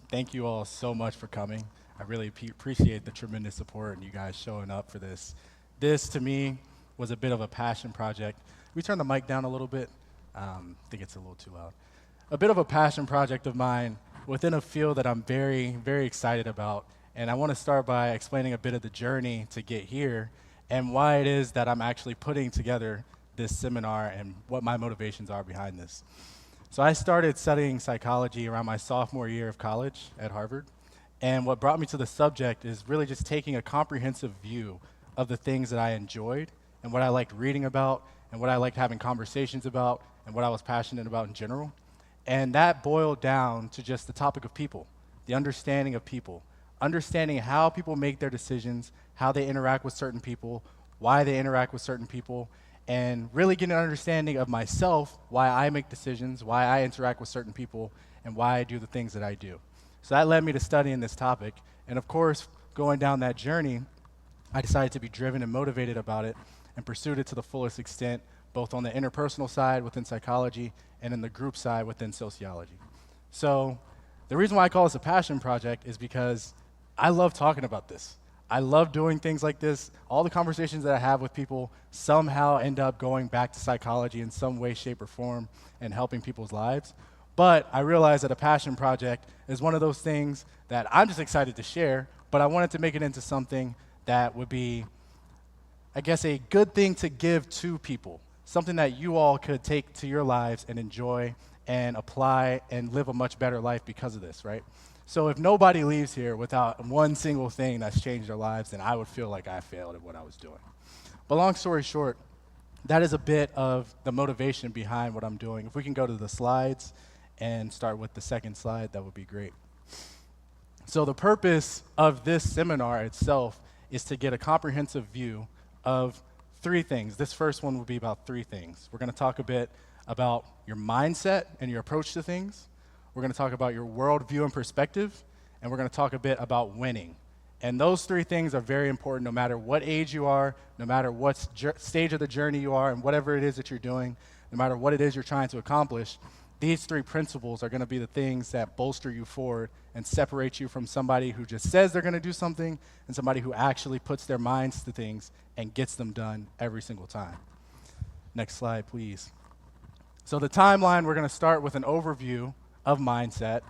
Thank you all so much for coming. I really appreciate the tremendous support and you guys showing up for this. This, to me, was a bit of a passion project. We turn the mic down a little bit. I think it's a little too loud. A bit of a passion project of mine within a field that I'm very, very excited about. And I want to start by explaining a bit of the journey to get here and why it is that I'm actually putting together this seminar and what my motivations are behind this. So I started studying psychology around my sophomore year of college at Harvard. And what brought me to the subject is really just taking a comprehensive view of the things that I enjoyed and what I liked reading about and what I liked having conversations about and what I was passionate about in general. And that boiled down to just the topic of people, the understanding of people, understanding how people make their decisions, how they interact with certain people, why they interact with certain people, and really getting an understanding of myself, why I make decisions, why I interact with certain people, and why I do the things that I do. So that led me to studying this topic. And of course, going down that journey, I decided to be driven and motivated about it and pursued it to the fullest extent, both on the interpersonal side within psychology and in the group side within sociology. So the reason why I call this a passion project is because I love talking about this. I love doing things like this. All the conversations that I have with people somehow end up going back to psychology in some way, shape, or form and helping people's lives. But I realize that a passion project is one of those things that I'm just excited to share, but I wanted to make it into something that would be, I guess, a good thing to give to people, something that you all could take to your lives and enjoy and apply and live a much better life because of this, right? So if nobody leaves here without one single thing that's changed their lives, then I would feel like I failed at what I was doing. But long story short, that is a bit of the motivation behind what I'm doing. If we can go to the slides and start with the second slide, that would be great. So the purpose of this seminar itself is to get a comprehensive view of three things. This first one will be about three things. We're going to talk a bit about your mindset and your approach to things. We're going to talk about your worldview and perspective, and we're going to talk a bit about winning. And those three things are very important no matter what age you are, no matter what stage of the journey you are, and whatever it is that you're doing, no matter what it is you're trying to accomplish. These three principles are going to be the things that bolster you forward and separate you from somebody who just says they're going to do something and somebody who actually puts their minds to things and gets them done every single time. Next slide, please. So the timeline, we're going to start with an overview of mindset.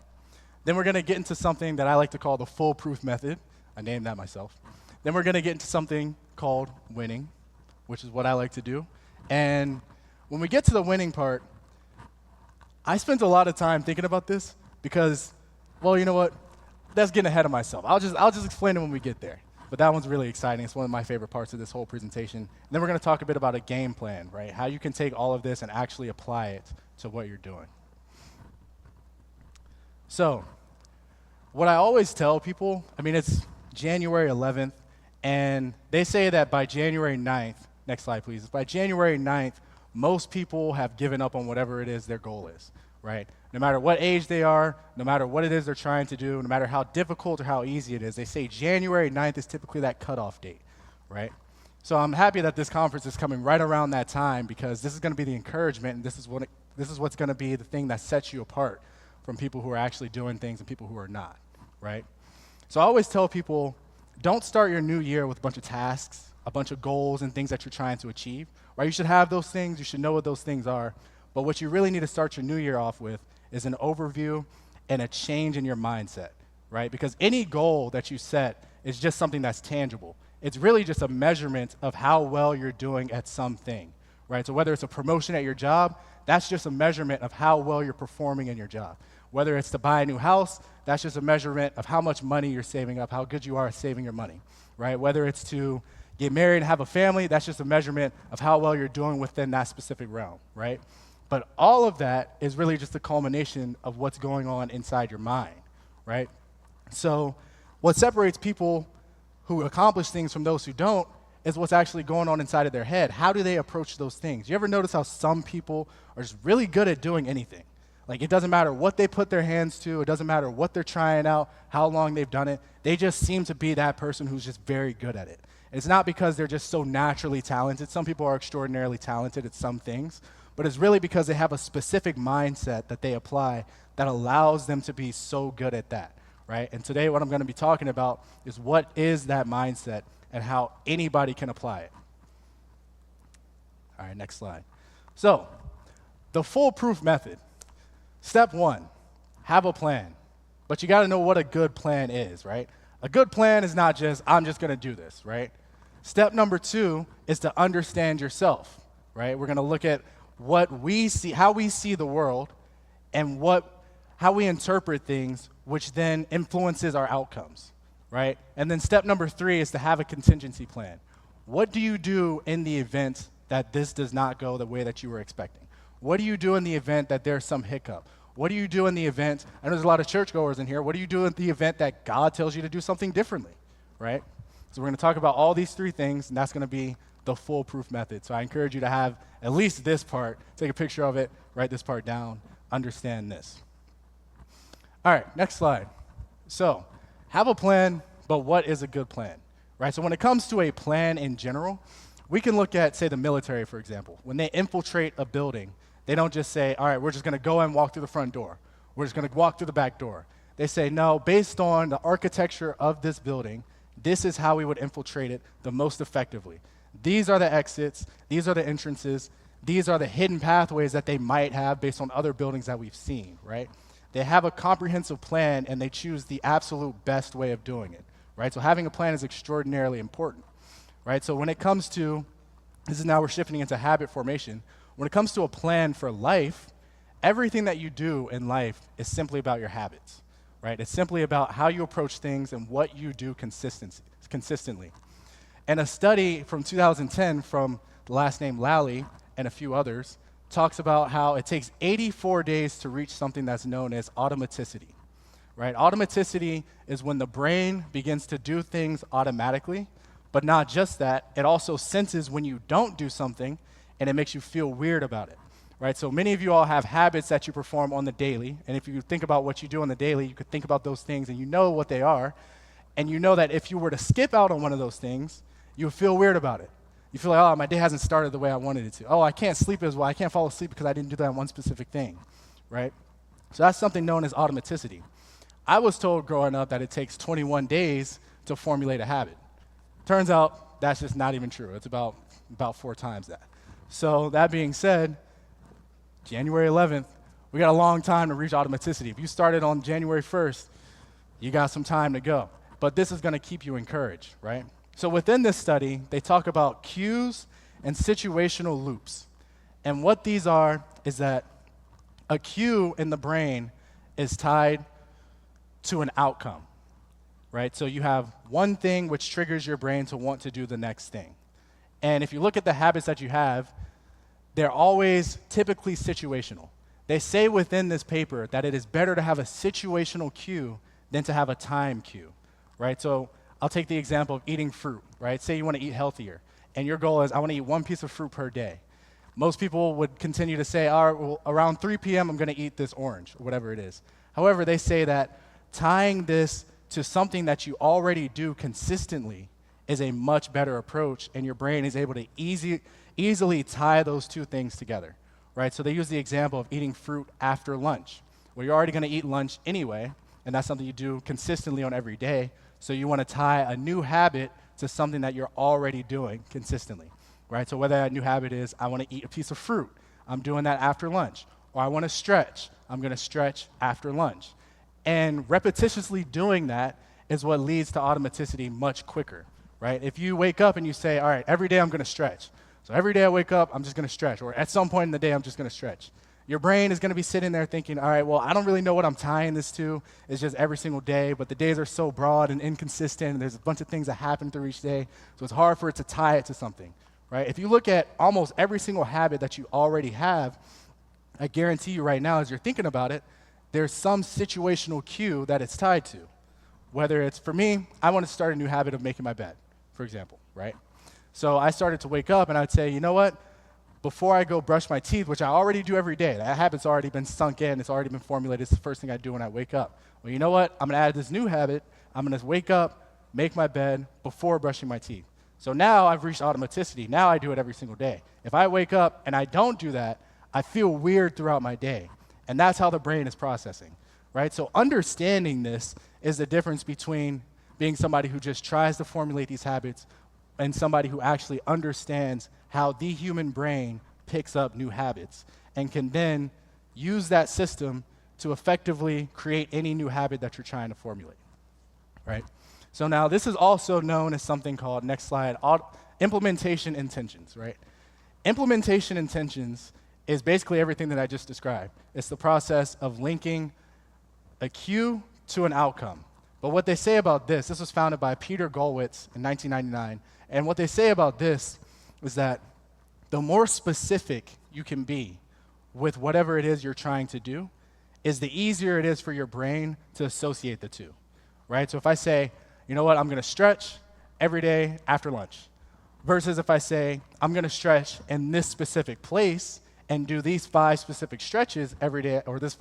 Then we're going to get into something that I like to call the foolproof method. I named that myself. Then we're going to get into something called winning, which is what I like to do. And when we get to the winning part, I spent a lot of time thinking about this because, well, you know what? That's getting ahead of myself. I'll just explain it when we get there. But that one's really exciting. It's one of my favorite parts of this whole presentation. And then we're going to talk a bit about a game plan, right? How you can take all of this and actually apply it to what you're doing. So, what I always tell people, it's January 11th, and they say that by January 9th, next slide please, by January 9th, most people have given up on whatever it is their goal is, right? No matter what age they are, no matter what it is they're trying to do, no matter how difficult or how easy it is, they say January 9th is typically that cutoff date, right? So I'm happy that this conference is coming right around that time because this is going to be the encouragement, and this is what's going to be the thing that sets you apart from people who are actually doing things and people who are not, right? So I always tell people, don't start your new year with a bunch of tasks, a bunch of goals and things that you're trying to achieve, right? You should have those things, you should know what those things are, but what you really need to start your new year off with is an overview and a change in your mindset, right? Because any goal that you set is just something that's tangible. It's really just a measurement of how well you're doing at something, right? So whether it's a promotion at your job, that's just a measurement of how well you're performing in your job. Whether it's to buy a new house, that's just a measurement of how much money you're saving up, how good you are at saving your money, right? Whether it's to get married and have a family, that's just a measurement of how well you're doing within that specific realm, right? But all of that is really just a culmination of what's going on inside your mind, right? So what separates people who accomplish things from those who don't is what's actually going on inside of their head. How do they approach those things? You ever notice how some people are just really good at doing anything? Like, it doesn't matter what they put their hands to, it doesn't matter what they're trying out, how long they've done it, they just seem to be that person who's just very good at it. It's not because they're just so naturally talented. Some people are extraordinarily talented at some things, but it's really because they have a specific mindset that they apply that allows them to be so good at that, right? And today what I'm going to be talking about is what is that mindset and how anybody can apply it. All right, next slide. So, the foolproof method. Step 1, have a plan. But you got to know what a good plan is, right? A good plan is not just, I'm just going to do this, right? Step number 2 is to understand yourself, right? We're going to look at what we see, how we see the world, and how we interpret things, which then influences our outcomes, right? And then step number 3 is to have a contingency plan. What do you do in the event that this does not go the way that you were expecting? What do you do in the event that there's some hiccup? What do you do in the event, I know there's a lot of churchgoers in here, what do you do in the event that God tells you to do something differently, right? So we're going to talk about all these 3 things, and that's going to be the foolproof method. So I encourage you to have at least this part, take a picture of it, write this part down, understand this. All right, next slide. So have a plan, but what is a good plan, right? So when it comes to a plan in general, we can look at, say, the military, for example. When they infiltrate a building, they don't just say, all right, we're just going to go and walk through the front door. We're just going to walk through the back door. They say, no, based on the architecture of this building, this is how we would infiltrate it the most effectively. These are the exits. These are the entrances. These are the hidden pathways that they might have based on other buildings that we've seen, right? They have a comprehensive plan, and they choose the absolute best way of doing it, right? So having a plan is extraordinarily important. Right? So when it comes to, this is now we're shifting into habit formation. When it comes to a plan for life, everything that you do in life is simply about your habits, right? It's simply about how you approach things and what you do consistently. And a study from 2010 from the last name Lally and a few others talks about how it takes 84 days to reach something that's known as automaticity, right? Automaticity is when the brain begins to do things automatically. But not just that, it also senses when you don't do something, and it makes you feel weird about it, right? So many of you all have habits that you perform on the daily, and if you think about what you do on the daily, you could think about those things, and you know what they are, and you know that if you were to skip out on one of those things, you would feel weird about it. You feel like, oh, my day hasn't started the way I wanted it to. Oh, I can't sleep as well. I can't fall asleep because I didn't do that one specific thing, right? So that's something known as automaticity. I was told growing up that it takes 21 days to formulate a habit. Turns out that's just not even true. It's about 4 times that. So that being said, January 11th, we got a long time to reach automaticity. If you started on January 1st, you got some time to go. But this is going to keep you encouraged, right? So within this study, they talk about cues and situational loops. And what these are is that a cue in the brain is tied to an outcome. Right? So you have one thing which triggers your brain to want to do the next thing. And if you look at the habits that you have, they're always typically situational. They say within this paper that it is better to have a situational cue than to have a time cue, right? So I'll take the example of eating fruit, right? Say you want to eat healthier, and your goal is I want to eat 1 piece of fruit per day. Most people would continue to say, all right, well, around 3 p.m. I'm going to eat this orange, or whatever it is. However, they say that tying this to something that you already do consistently is a much better approach, and your brain is able to easily tie those 2 things together, right? So they use the example of eating fruit after lunch. Well, you're already going to eat lunch anyway, and that's something you do consistently on every day, so you want to tie a new habit to something that you're already doing consistently, right? So whether that new habit is, I want to eat a piece of fruit, I'm doing that after lunch, or I want to stretch, I'm going to stretch after lunch. And repetitiously doing that is what leads to automaticity much quicker, right? If you wake up and you say, all right, every day I'm going to stretch. So every day I wake up, I'm just going to stretch. Or at some point in the day, I'm just going to stretch. Your brain is going to be sitting there thinking, all right, well, I don't really know what I'm tying this to. It's just every single day, but the days are so broad and inconsistent, and there's a bunch of things that happen through each day, so it's hard for it to tie it to something, right? If you look at almost every single habit that you already have, I guarantee you right now, as you're thinking about it, there's some situational cue that it's tied to. Whether it's, for me, I want to start a new habit of making my bed, for example, right? So I started to wake up and I'd say, you know what? Before I go brush my teeth, which I already do every day, that habit's already been sunk in, it's already been formulated, it's the first thing I do when I wake up. Well, you know what? I'm going to add this new habit. I'm going to wake up, make my bed before brushing my teeth. So now I've reached automaticity. Now I do it every single day. If I wake up and I don't do that, I feel weird throughout my day. And that's how the brain is processing, right? So understanding this is the difference between being somebody who just tries to formulate these habits and somebody who actually understands how the human brain picks up new habits and can then use that system to effectively create any new habit that you're trying to formulate, right? So now this is also known as something called, next slide, implementation intentions, right? Implementation intentions is basically everything that I just described. It's the process of linking a cue to an outcome. But what they say about this was founded by Peter Golwitz in 1999, and what they say about this is that the more specific you can be with whatever it is you're trying to do, is the easier it is for your brain to associate the two, right? So if I say, you know what, I'm gonna stretch every day after lunch, versus if I say, I'm gonna stretch in this specific place and do these 5 specific stretches every day, or this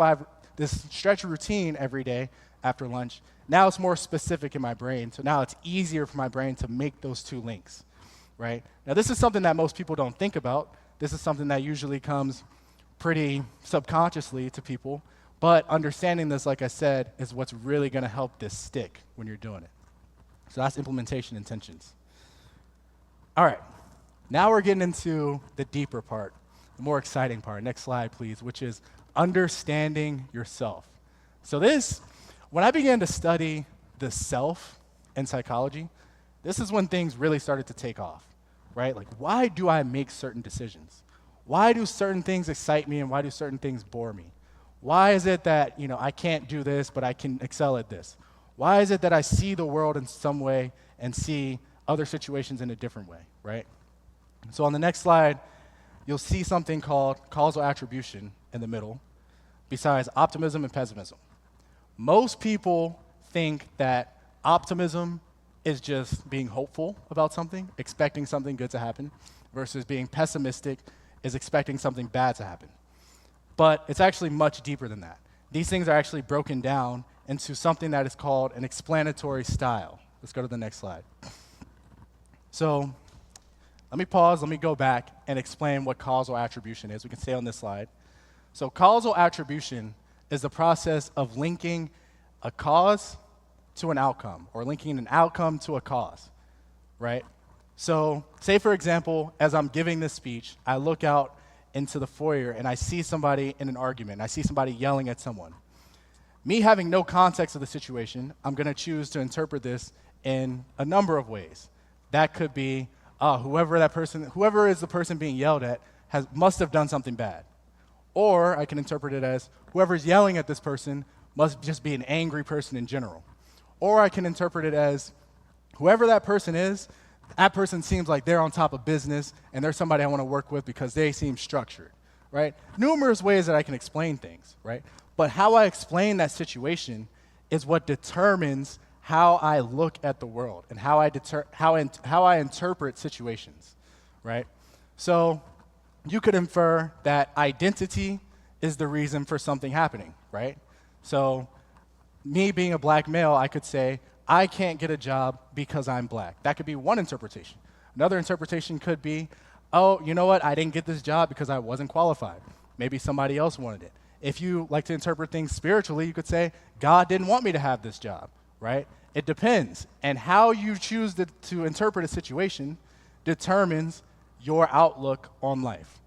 stretch routine every day after lunch, now it's more specific in my brain, so now it's easier for my brain to make those 2 links, right? Now this is something that most people don't think about. This is something that usually comes pretty subconsciously to people, but understanding this, like I said, is what's really gonna help this stick when you're doing it. So that's implementation intentions. All right, now we're getting into the deeper part, the more exciting part. Next slide, please, which is understanding yourself. So this, when I began to study the self in psychology, this is when things really started to take off, right? Like, why do I make certain decisions? Why do certain things excite me and why do certain things bore me? Why is it that, I can't do this, but I can excel at this? Why is it that I see the world in some way and see other situations in a different way, right? So on the next slide, you'll see something called causal attribution in the middle, besides optimism and pessimism. Most people think that optimism is just being hopeful about something, expecting something good to happen, versus being pessimistic is expecting something bad to happen. But it's actually much deeper than that. These things are actually broken down into something that is called an explanatory style. Let's go to the next slide. So let me pause, let me go back and explain what causal attribution is. We can stay on this slide. So causal attribution is the process of linking a cause to an outcome, or linking an outcome to a cause, right? So say, for example, as I'm giving this speech, I look out into the foyer and I see somebody in an argument. I see somebody yelling at someone. Me having no context of the situation, I'm going to choose to interpret this in a number of ways. That could be, whoever is the person being yelled at must have done something bad. Or I can interpret it as, whoever's yelling at this person must just be an angry person in general. Or I can interpret it as, whoever that person is, that person seems like they're on top of business and they're somebody I want to work with because they seem structured, right? Numerous ways that I can explain things, right? But how I explain that situation is what determines how I look at the world and how I interpret situations, right? So you could infer that identity is the reason for something happening, right? So me being a black male, I could say, I can't get a job because I'm black. That could be one interpretation. Another interpretation could be, oh, you know what? I didn't get this job because I wasn't qualified. Maybe somebody else wanted it. If you like to interpret things spiritually, you could say, God didn't want me to have this job, right? It depends. And how you choose to interpret a situation determines your outlook on life.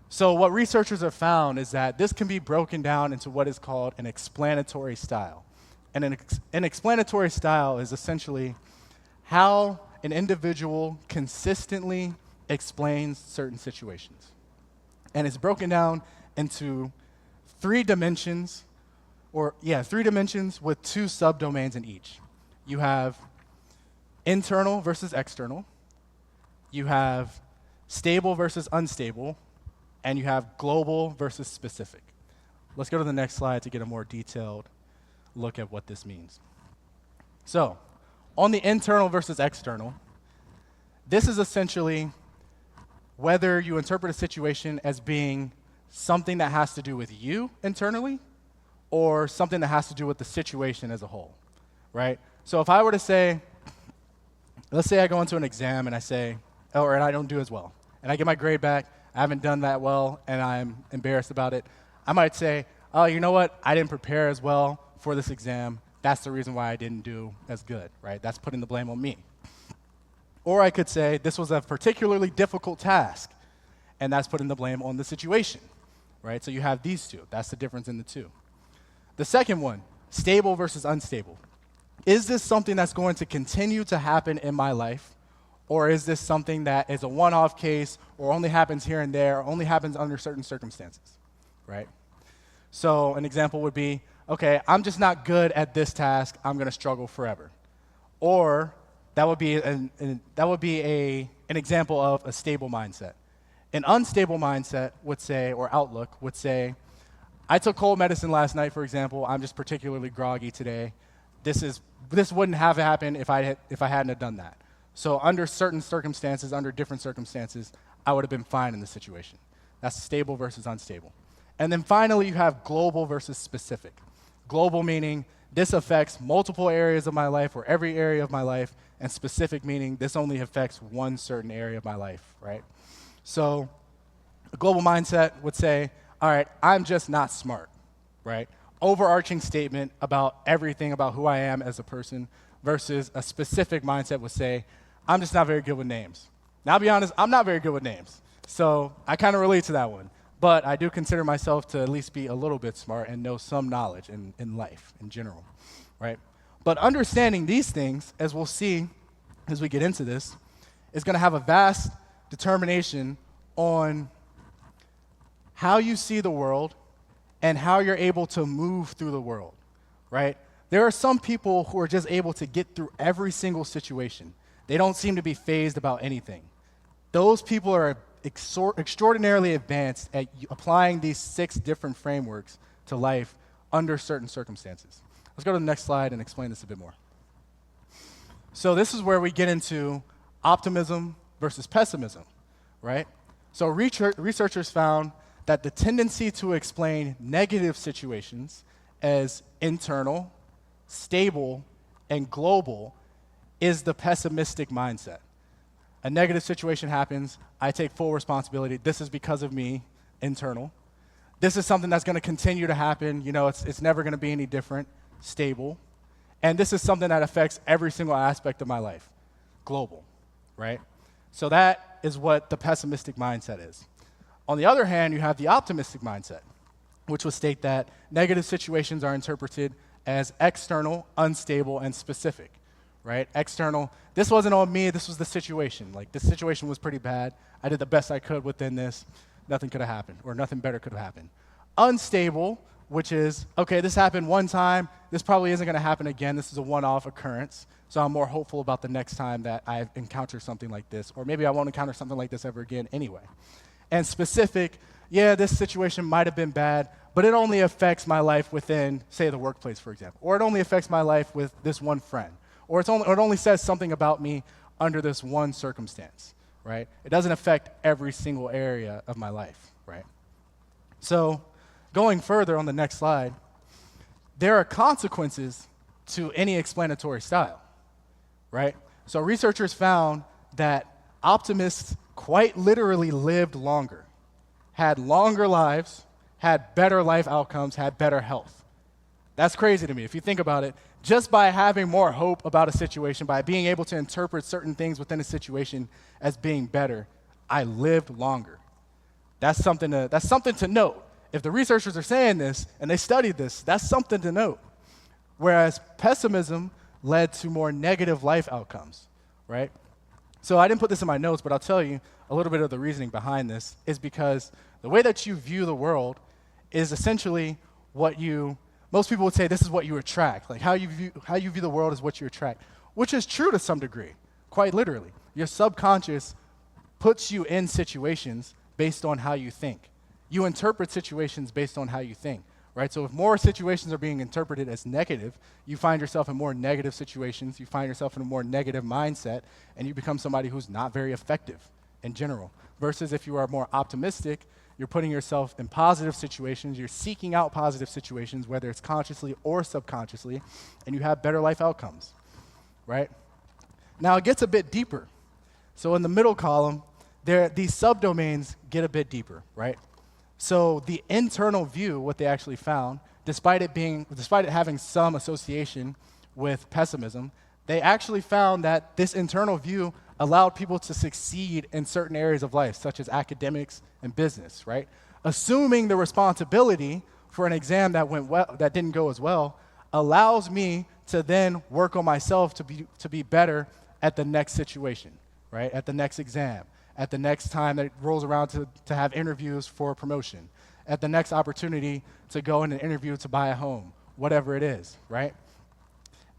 So what researchers have found is that this can be broken down into what is called an explanatory style. And an explanatory style is essentially how an individual consistently explains certain situations. And it's broken down into 3 dimensions with 2 subdomains in each. You have internal versus external, you have stable versus unstable, and you have global versus specific. Let's go to the next slide to get a more detailed look at what this means. So, on the internal versus external, this is essentially whether you interpret a situation as being something that has to do with you internally or something that has to do with the situation as a whole, right? So if I were to say, let's say I go into an exam and I say, and I don't do as well, and I get my grade back, I haven't done that well, and I'm embarrassed about it, I might say, oh, you know what? I didn't prepare as well for this exam. that's the reason why I didn't do as good, right? That's putting the blame on me. Or I could say, this was a particularly difficult task, and that's putting the blame on the situation, right? So you have these two. That's the difference in the two. The second one, stable versus unstable. Is this something that's going to continue to happen in my life, or is this something that is a one-off case, or only happens here and there, or only happens under certain circumstances, right? So an example would be, okay, I'm just not good at this task, I'm going to struggle forever. Or that would be an example of a stable mindset. An unstable mindset would say, or outlook would say, I took cold medicine last night, for example, I'm just particularly groggy today. This wouldn't have happened if I hadn't have done that. So under certain circumstances, under different circumstances, I would have been fine in the situation. That's stable versus unstable. And then finally, you have global versus specific. Global meaning this affects multiple areas of my life or every area of my life, and specific meaning this only affects one certain area of my life, right? So a global mindset would say, all right, I'm just not smart, right? Overarching statement about everything about who I am as a person, versus a specific mindset would say, I'm just not very good with names. Now, I'll be honest, I'm not very good with names. So I kind of relate to that one. But I do consider myself to at least be a little bit smart and know some knowledge in life in general, right? But understanding these things, as we'll see as we get into this, is going to have a vast determination on how you see the world and how you're able to move through the world, right? There are some people who are just able to get through every single situation. They don't seem to be fazed about anything. Those people are extraordinarily advanced at applying these 6 different frameworks to life under certain circumstances. Let's go to the next slide and explain this a bit more. So this is where we get into optimism versus pessimism, right? So researchers found that the tendency to explain negative situations as internal, stable, and global is the pessimistic mindset. A negative situation happens, I take full responsibility. This is because of me, internal. This is something that's going to continue to happen. It's never going to be any different, stable. And this is something that affects every single aspect of my life, global, right? So that is what the pessimistic mindset is. On the other hand, you have the optimistic mindset, which would state that negative situations are interpreted as external, unstable, and specific. Right? External, this wasn't on me, this was the situation. Like, this situation was pretty bad. I did the best I could within this. Nothing could have happened, or nothing better could have happened. Unstable, which is, okay, this happened one time, this probably isn't going to happen again, this is a one-off occurrence, so I'm more hopeful about the next time that I encounter something like this, or maybe I won't encounter something like this ever again anyway. And specific, yeah, this situation might have been bad, but it only affects my life within, say, the workplace, for example, or it only affects my life with this one friend. Or it only says something about me under this one circumstance, right? It doesn't affect every single area of my life, right? So going further on the next slide, there are consequences to any explanatory style, right? So researchers found that optimists quite literally lived longer, had longer lives, had better life outcomes, had better health. That's crazy to me. If you think about it, just by having more hope about a situation, by being able to interpret certain things within a situation as being better, I lived longer. That's something to note. If the researchers are saying this and they studied this, that's something to note. Whereas pessimism led to more negative life outcomes, right? So I didn't put this in my notes, but I'll tell you a little bit of the reasoning behind this is because the way that you view the world is essentially most people would say this is what you attract. Like how you view the world is what you attract, which is true to some degree, quite literally. Your subconscious puts you in situations based on how you think. You interpret situations based on how you think, right? So if more situations are being interpreted as negative, you find yourself in more negative situations, you find yourself in a more negative mindset, and you become somebody who's not very effective in general. Versus if you are more optimistic, you're putting yourself in positive situations, you're seeking out positive situations, whether it's consciously or subconsciously, and you have better life outcomes, right? Now it gets a bit deeper. So in the middle column, these subdomains get a bit deeper, right? So the internal view, what they actually found, despite it having some association with pessimism, they actually found that this internal view allowed people to succeed in certain areas of life, such as academics and business, right? Assuming the responsibility for an exam that didn't go as well allows me to then work on myself to be better at the next situation, right? At the next exam, at the next time that it rolls around to have interviews for a promotion, at the next opportunity to go in an interview to buy a home, whatever it is, right?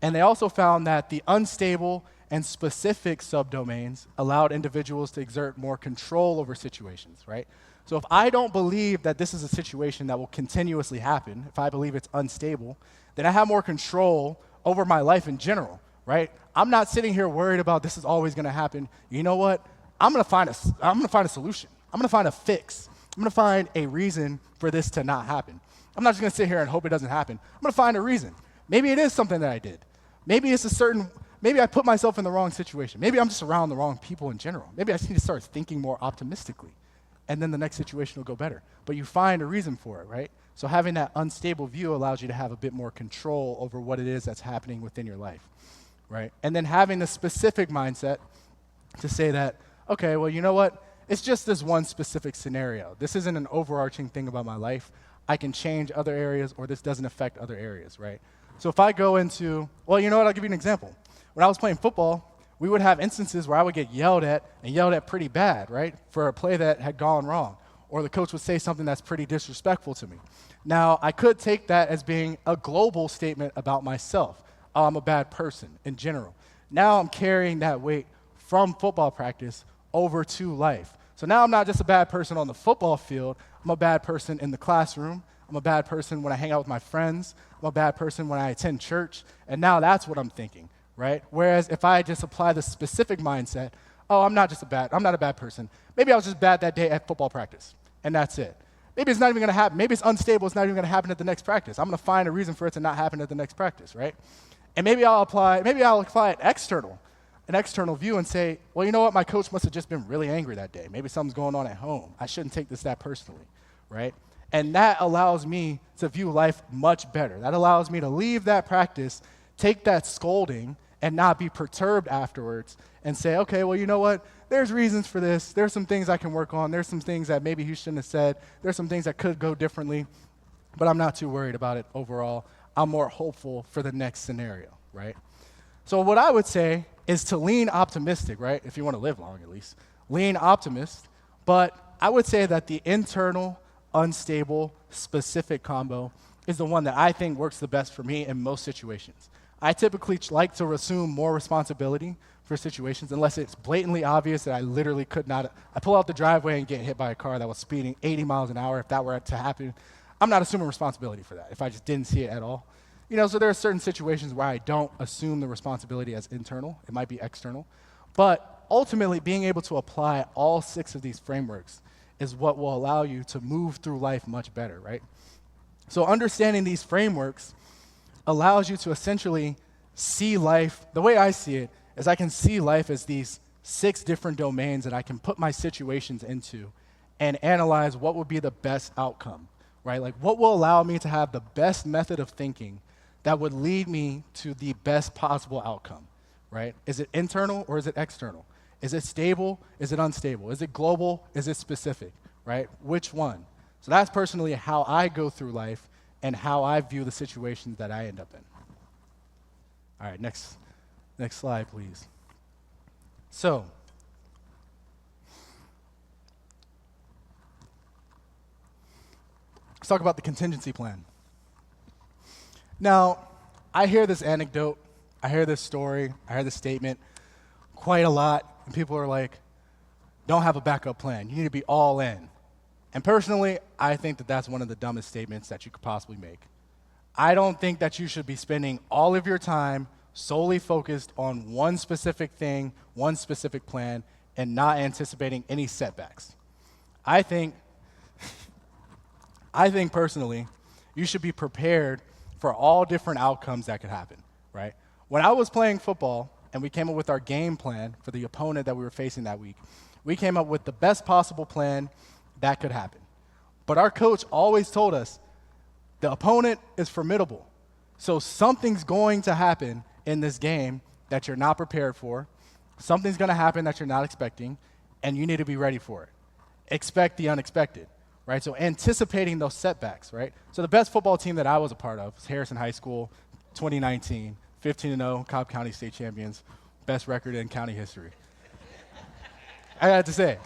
And they also found that the unstable and specific subdomains allowed individuals to exert more control over situations, right? So if I don't believe that this is a situation that will continuously happen, if I believe it's unstable, then I have more control over my life in general, right? I'm not sitting here worried about this is always going to happen. You know what? I'm going to find a solution. I'm going to find a fix. I'm going to find a reason for this to not happen. I'm not just going to sit here and hope it doesn't happen. I'm going to find a reason. Maybe it is something that I did. Maybe I put myself in the wrong situation. Maybe I'm just around the wrong people in general. Maybe I just need to start thinking more optimistically, and then the next situation will go better. But you find a reason for it, right? So having that unstable view allows you to have a bit more control over what it is that's happening within your life, right? And then having the specific mindset to say that, okay, well, you know what? It's just this one specific scenario. This isn't an overarching thing about my life. I can change other areas, or this doesn't affect other areas, right? So if I go into, well, you know what? I'll give you an example. When I was playing football, we would have instances where I would get yelled at, and yelled at pretty bad, right, for a play that had gone wrong. Or the coach would say something that's pretty disrespectful to me. Now, I could take that as being a global statement about myself. Oh, I'm a bad person in general. Now I'm carrying that weight from football practice over to life. So now I'm not just a bad person on the football field. I'm a bad person in the classroom. I'm a bad person when I hang out with my friends. I'm a bad person when I attend church. And now that's what I'm thinking, right? Whereas if I just apply the specific mindset, oh, I'm not a bad person. Maybe I was just bad that day at football practice, and that's it. Maybe it's not even going to happen. Maybe it's unstable. It's not even going to happen at the next practice. I'm going to find a reason for it to not happen at the next practice, right? And maybe I'll apply an external view and say, well, you know what? My coach must have just been really angry that day. Maybe something's going on at home. I shouldn't take this that personally, right? And that allows me to view life much better. That allows me to leave that practice, take that scolding, and not be perturbed afterwards and say, okay, well, you know what? There's reasons for this. There's some things I can work on. There's some things that maybe he shouldn't have said. There's some things that could go differently, but I'm not too worried about it overall. I'm more hopeful for the next scenario, right? So what I would say is to lean optimistic, right? If you want to live long, at least. Lean optimist, but I would say that the internal, unstable, specific combo is the one that I think works the best for me in most situations. I typically like to assume more responsibility for situations unless it's blatantly obvious that I literally could not. I pull out the driveway and get hit by a car that was speeding 80 miles an hour. If that were to happen, I'm not assuming responsibility for that if I just didn't see it at all. You know, so there are certain situations where I don't assume the responsibility as internal. It might be external. But ultimately, being able to apply all 6 of these frameworks is what will allow you to move through life much better, right? So understanding these frameworks allows you to essentially see life. The way I see it is I can see life as these 6 different domains that I can put my situations into and analyze what would be the best outcome, right? Like what will allow me to have the best method of thinking that would lead me to the best possible outcome, right? Is it internal or is it external? Is it stable? Is it unstable? Is it global? Is it specific, right? Which one? So that's personally how I go through life and how I view the situations that I end up in. All right, next slide, please. So, let's talk about the contingency plan. Now, I hear this anecdote, I hear this story, I hear this statement quite a lot, and people are like, don't have a backup plan. You need to be all in. And personally, I think that that's one of the dumbest statements that you could possibly make. I don't think that you should be spending all of your time solely focused on one specific thing, one specific plan, and not anticipating any setbacks. I think personally, you should be prepared for all different outcomes that could happen, right? When I was playing football and we came up with our game plan for the opponent that we were facing that week, we came up with the best possible plan that could happen. But our coach always told us, the opponent is formidable. So something's going to happen in this game that you're not prepared for. Something's going to happen that you're not expecting, and you need to be ready for it. Expect the unexpected, right? So anticipating those setbacks, right? So the best football team that I was a part of was Harrison High School, 2019, 15-0, Cobb County State Champions, best record in county history. I had to say.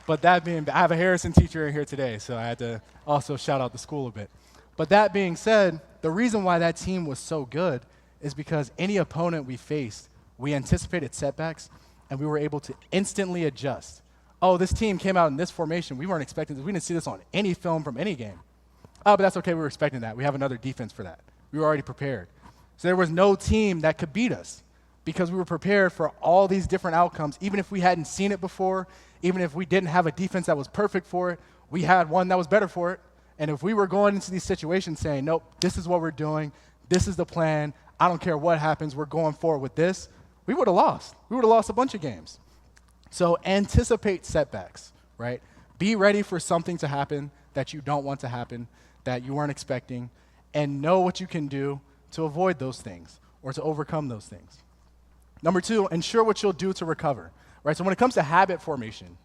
But that being, I have a Harrison teacher in here today, so I had to also shout out the school a bit. But that being said, the reason why that team was so good is because any opponent we faced, we anticipated setbacks, and we were able to instantly adjust. Oh, this team came out in this formation. We weren't expecting this. We didn't see this on any film from any game. Oh, but that's okay. We were expecting that. We have another defense for that. We were already prepared. So there was no team that could beat us because we were prepared for all these different outcomes. Even if we hadn't seen it before, even if we didn't have a defense that was perfect for it, we had one that was better for it. And if we were going into these situations saying, nope, this is what we're doing, this is the plan, I don't care what happens, we're going forward with this, we would have lost. We would have lost a bunch of games. So anticipate setbacks, right? Be ready for something to happen that you don't want to happen, that you weren't expecting, and know what you can do to avoid those things or to overcome those things. Number 2, ensure what you'll do to recover, right? So when it comes to habit formation,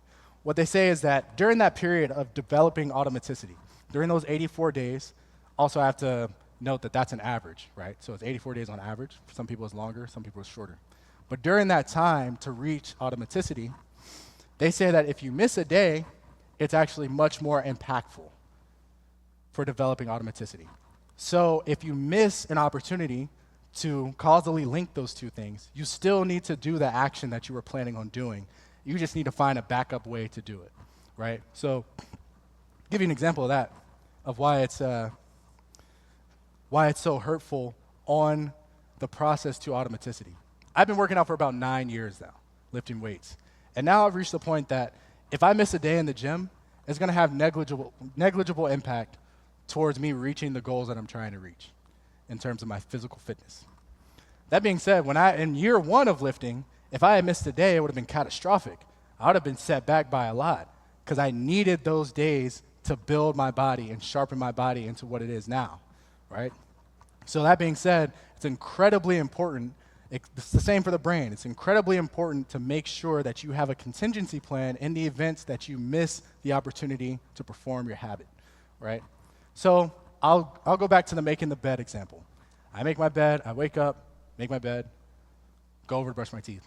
what they say is that during that period of developing automaticity, during those 84 days, also I have to note that that's an average, right? So it's 84 days on average. For some people it's longer, some people it's shorter. But during that time to reach automaticity, they say that if you miss a day, it's actually much more impactful for developing automaticity. So if you miss an opportunity to causally link those two things, you still need to do the action that you were planning on doing. You just need to find a backup way to do it, right? So give you an example of that, of why it's so hurtful on the process to automaticity. I've been working out for about 9 years now, lifting weights. And now I've reached the point that if I miss a day in the gym, it's going to have negligible impact towards me reaching the goals that I'm trying to reach in terms of my physical fitness. That being said, in year 1 of lifting, if I had missed a day, it would have been catastrophic. I would have been set back by a lot because I needed those days to build my body and sharpen my body into what it is now, right? So that being said, it's incredibly important. It's the same for the brain. It's incredibly important to make sure that you have a contingency plan in the event that you miss the opportunity to perform your habit, right? So I'll go back to the making the bed example. I make my bed, I wake up, make my bed, go over to brush my teeth.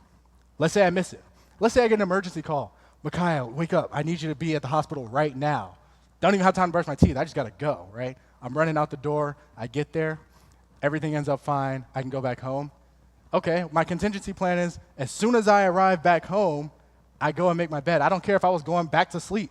Let's say I miss it. Let's say I get an emergency call. Micaiah, wake up. I need you to be at the hospital right now. Don't even have time to brush my teeth. I just got to go, right? I'm running out the door. I get there. Everything ends up fine. I can go back home. Okay, my contingency plan is as soon as I arrive back home, I go and make my bed. I don't care if I was going back to sleep.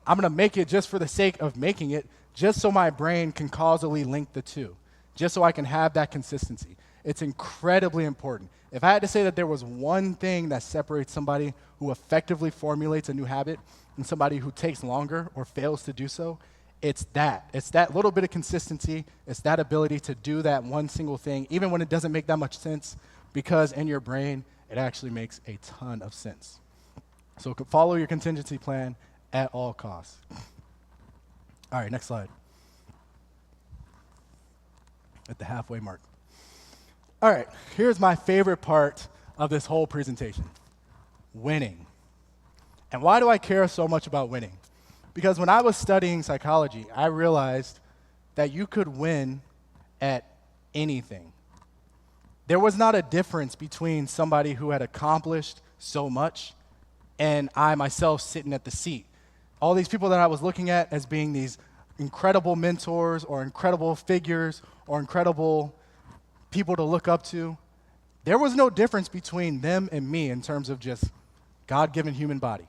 I'm going to make it just for the sake of making it, just so my brain can causally link the two, just so I can have that consistency. It's incredibly important. If I had to say that there was one thing that separates somebody who effectively formulates a new habit and somebody who takes longer or fails to do so, it's that. It's that little bit of consistency. It's that ability to do that one single thing, even when it doesn't make that much sense, because in your brain, it actually makes a ton of sense. So follow your contingency plan at all costs. All right, next slide. At the halfway mark. All right, here's my favorite part of this whole presentation, winning. And why do I care so much about winning? Because when I was studying psychology, I realized that you could win at anything. There was not a difference between somebody who had accomplished so much and I myself sitting at the seat. All these people that I was looking at as being these incredible mentors or incredible figures or incredible people to look up to, there was no difference between them and me in terms of just God-given human body.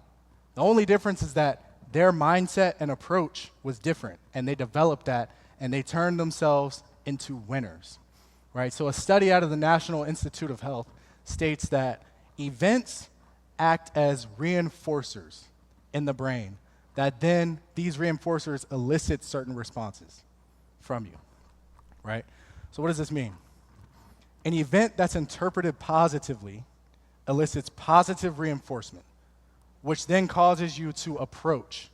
The only difference is that their mindset and approach was different, and they developed that, and they turned themselves into winners, right? So a study out of the National Institute of Health states that events act as reinforcers in the brain, that then these reinforcers elicit certain responses from you, right? So what does this mean? An event that's interpreted positively elicits positive reinforcement, which then causes you to approach.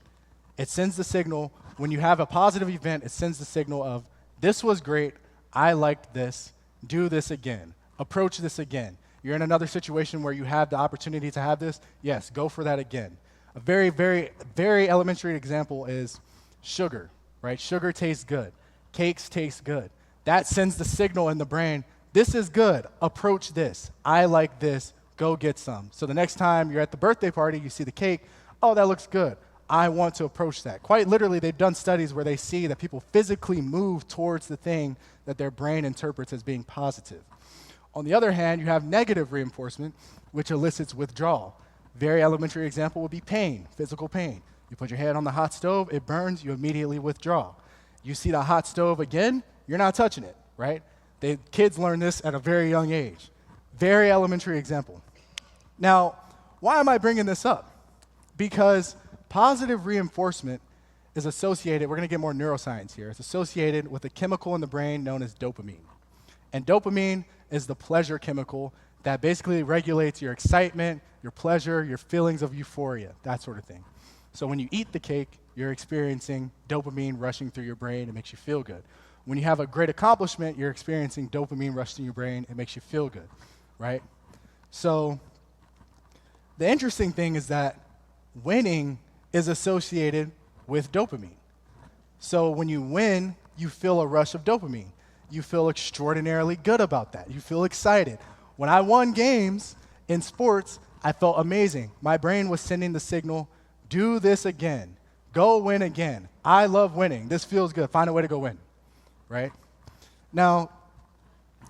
It sends the signal, when you have a positive event, it sends the signal of, this was great, I liked this, do this again, approach this again. You're in another situation where you have the opportunity to have this, yes, go for that again. A very, very, very elementary example is sugar, right? Sugar tastes good. Cakes taste good. That sends the signal in the brain, this is good, approach this. I like this, go get some. So the next time you're at the birthday party, you see the cake, oh, that looks good. I want to approach that. Quite literally, they've done studies where they see that people physically move towards the thing that their brain interprets as being positive. On the other hand, you have negative reinforcement, which elicits withdrawal. Very elementary example would be pain, physical pain. You put your hand on the hot stove, it burns, you immediately withdraw. You see the hot stove again, you're not touching it, right? Kids learn this at a very young age. Very elementary example. Now, why am I bringing this up? Because positive reinforcement is associated, we're going to get more neuroscience here, it's associated with a chemical in the brain known as dopamine. And dopamine is the pleasure chemical that basically regulates your excitement, your pleasure, your feelings of euphoria, that sort of thing. So when you eat the cake, you're experiencing dopamine rushing through your brain, it makes you feel good. When you have a great accomplishment, you're experiencing dopamine rushing your brain, it makes you feel good, right? So the interesting thing is that winning is associated with dopamine. So when you win, you feel a rush of dopamine. You feel extraordinarily good about that. You feel excited. When I won games in sports, I felt amazing. My brain was sending the signal, do this again. Go win again. I love winning. This feels good. Find a way to go win, right? Now,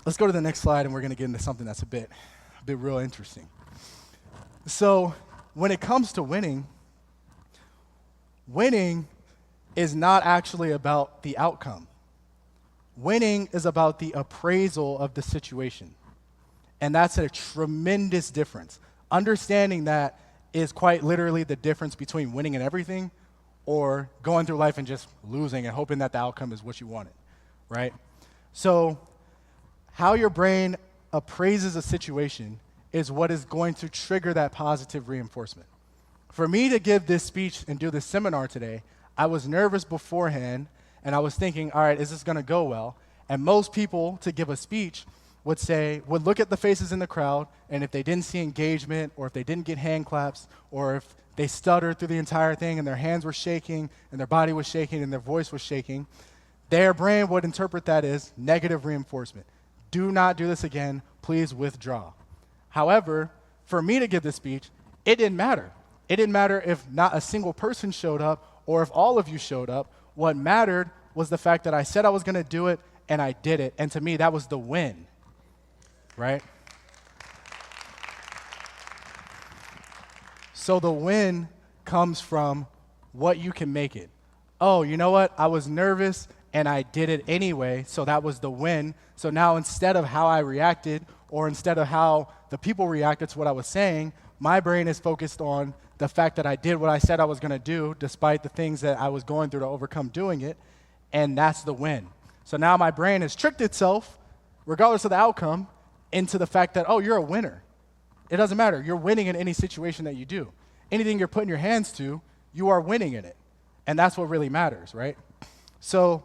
let's go to the next slide, and we're going to get into something that's a bit real interesting. So when it comes to winning is not actually about the outcome. Winning is about the appraisal of the situation. And that's a tremendous difference. Understanding that is quite literally the difference between winning in everything or going through life and just losing and hoping that the outcome is what you wanted, right? So how your brain appraises a situation is what is going to trigger that positive reinforcement. For me to give this speech and do this seminar today, I was nervous beforehand, and I was thinking, all right, is this going to go well? And most people, to give a speech, would look at the faces in the crowd, and if they didn't see engagement, or if they didn't get hand claps, or if they stuttered through the entire thing and their hands were shaking, and their body was shaking, and their voice was shaking, their brain would interpret that as negative reinforcement. Do not do this again. Please withdraw. However, for me to give this speech, it didn't matter. It didn't matter if not a single person showed up or if all of you showed up. What mattered was the fact that I said I was going to do it, and I did it. And to me, that was the win, right? So the win comes from what you can make it. Oh, you know what? I was nervous, and I did it anyway, so that was the win. So now instead of how I reacted or instead of how the people reacted to what I was saying, my brain is focused on the fact that I did what I said I was going to do despite the things that I was going through to overcome doing it, and that's the win. So now my brain has tricked itself, regardless of the outcome, into the fact that, oh, you're a winner. It doesn't matter. You're winning in any situation that you do. Anything you're putting your hands to, you are winning in it. And that's what really matters, right? So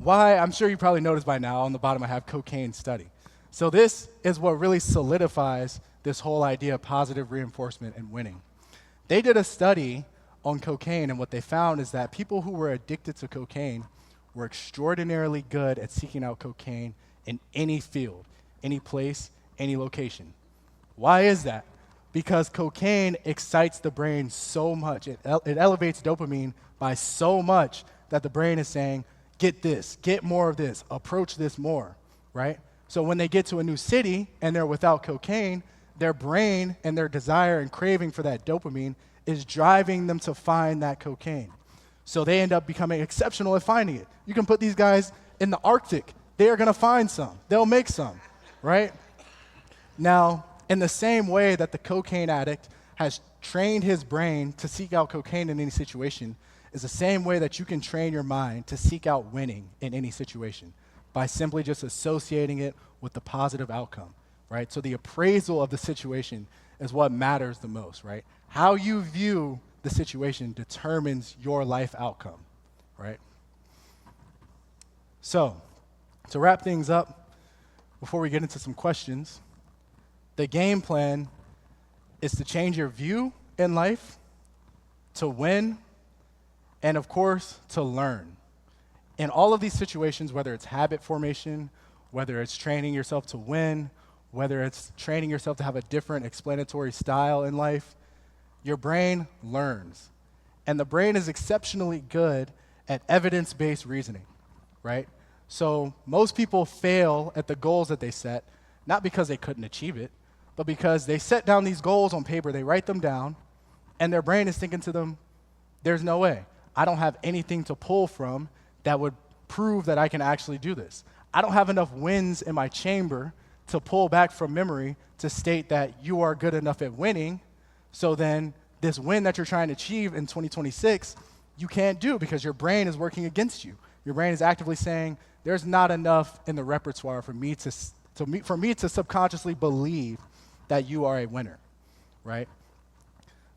I'm sure you probably noticed by now, on the bottom I have cocaine study. So this is what really solidifies this whole idea of positive reinforcement and winning. They did a study on cocaine, and what they found is that people who were addicted to cocaine were extraordinarily good at seeking out cocaine in any field, any place, any location. Why is that? Because cocaine excites the brain so much. It elevates dopamine by so much that the brain is saying, get this, get more of this, approach this more, right? So when they get to a new city and they're without cocaine, their brain and their desire and craving for that dopamine is driving them to find that cocaine. So they end up becoming exceptional at finding it. You can put these guys in the Arctic. They are going to find some. They'll make some, right? Now, in the same way that the cocaine addict has trained his brain to seek out cocaine in any situation, is the same way that you can train your mind to seek out winning in any situation by simply just associating it with the positive outcome, right? So the appraisal of the situation is what matters the most, right? How you view the situation determines your life outcome, right? So, to wrap things up, before we get into some questions, the game plan is to change your view in life, to win, and of course, to learn. In all of these situations, whether it's habit formation, whether it's training yourself to win, whether it's training yourself to have a different explanatory style in life, your brain learns. And the brain is exceptionally good at evidence-based reasoning, right? So most people fail at the goals that they set, not because they couldn't achieve it, but because they set down these goals on paper, they write them down, and their brain is thinking to them, there's no way. I don't have anything to pull from that would prove that I can actually do this. I don't have enough wins in my chamber to pull back from memory to state that you are good enough at winning, so then this win that you're trying to achieve in 2026, you can't do because your brain is working against you. Your brain is actively saying, there's not enough in the repertoire for me to subconsciously believe that you are a winner, right?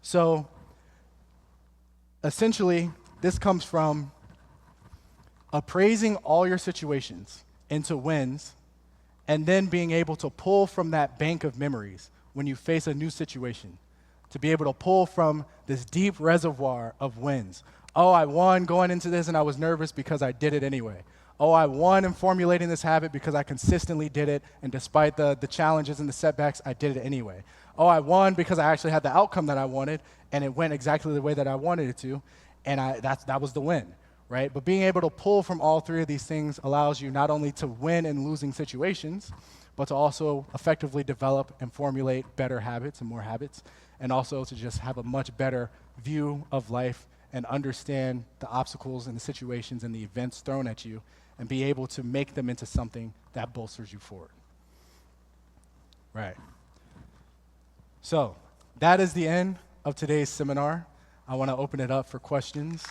So essentially, this comes from appraising all your situations into wins and then being able to pull from that bank of memories when you face a new situation, to be able to pull from this deep reservoir of wins. Oh, I won going into this and I was nervous because I did it anyway. Oh, I won in formulating this habit because I consistently did it, and despite the challenges and the setbacks, I did it anyway. Oh, I won because I actually had the outcome that I wanted, and it went exactly the way that I wanted it to, and that was the win, right? But being able to pull from all three of these things allows you not only to win in losing situations, but to also effectively develop and formulate better habits and more habits, and also to just have a much better view of life and understand the obstacles and the situations and the events thrown at you, and be able to make them into something that bolsters you forward. Right. So that is the end of today's seminar. I want to open it up for questions.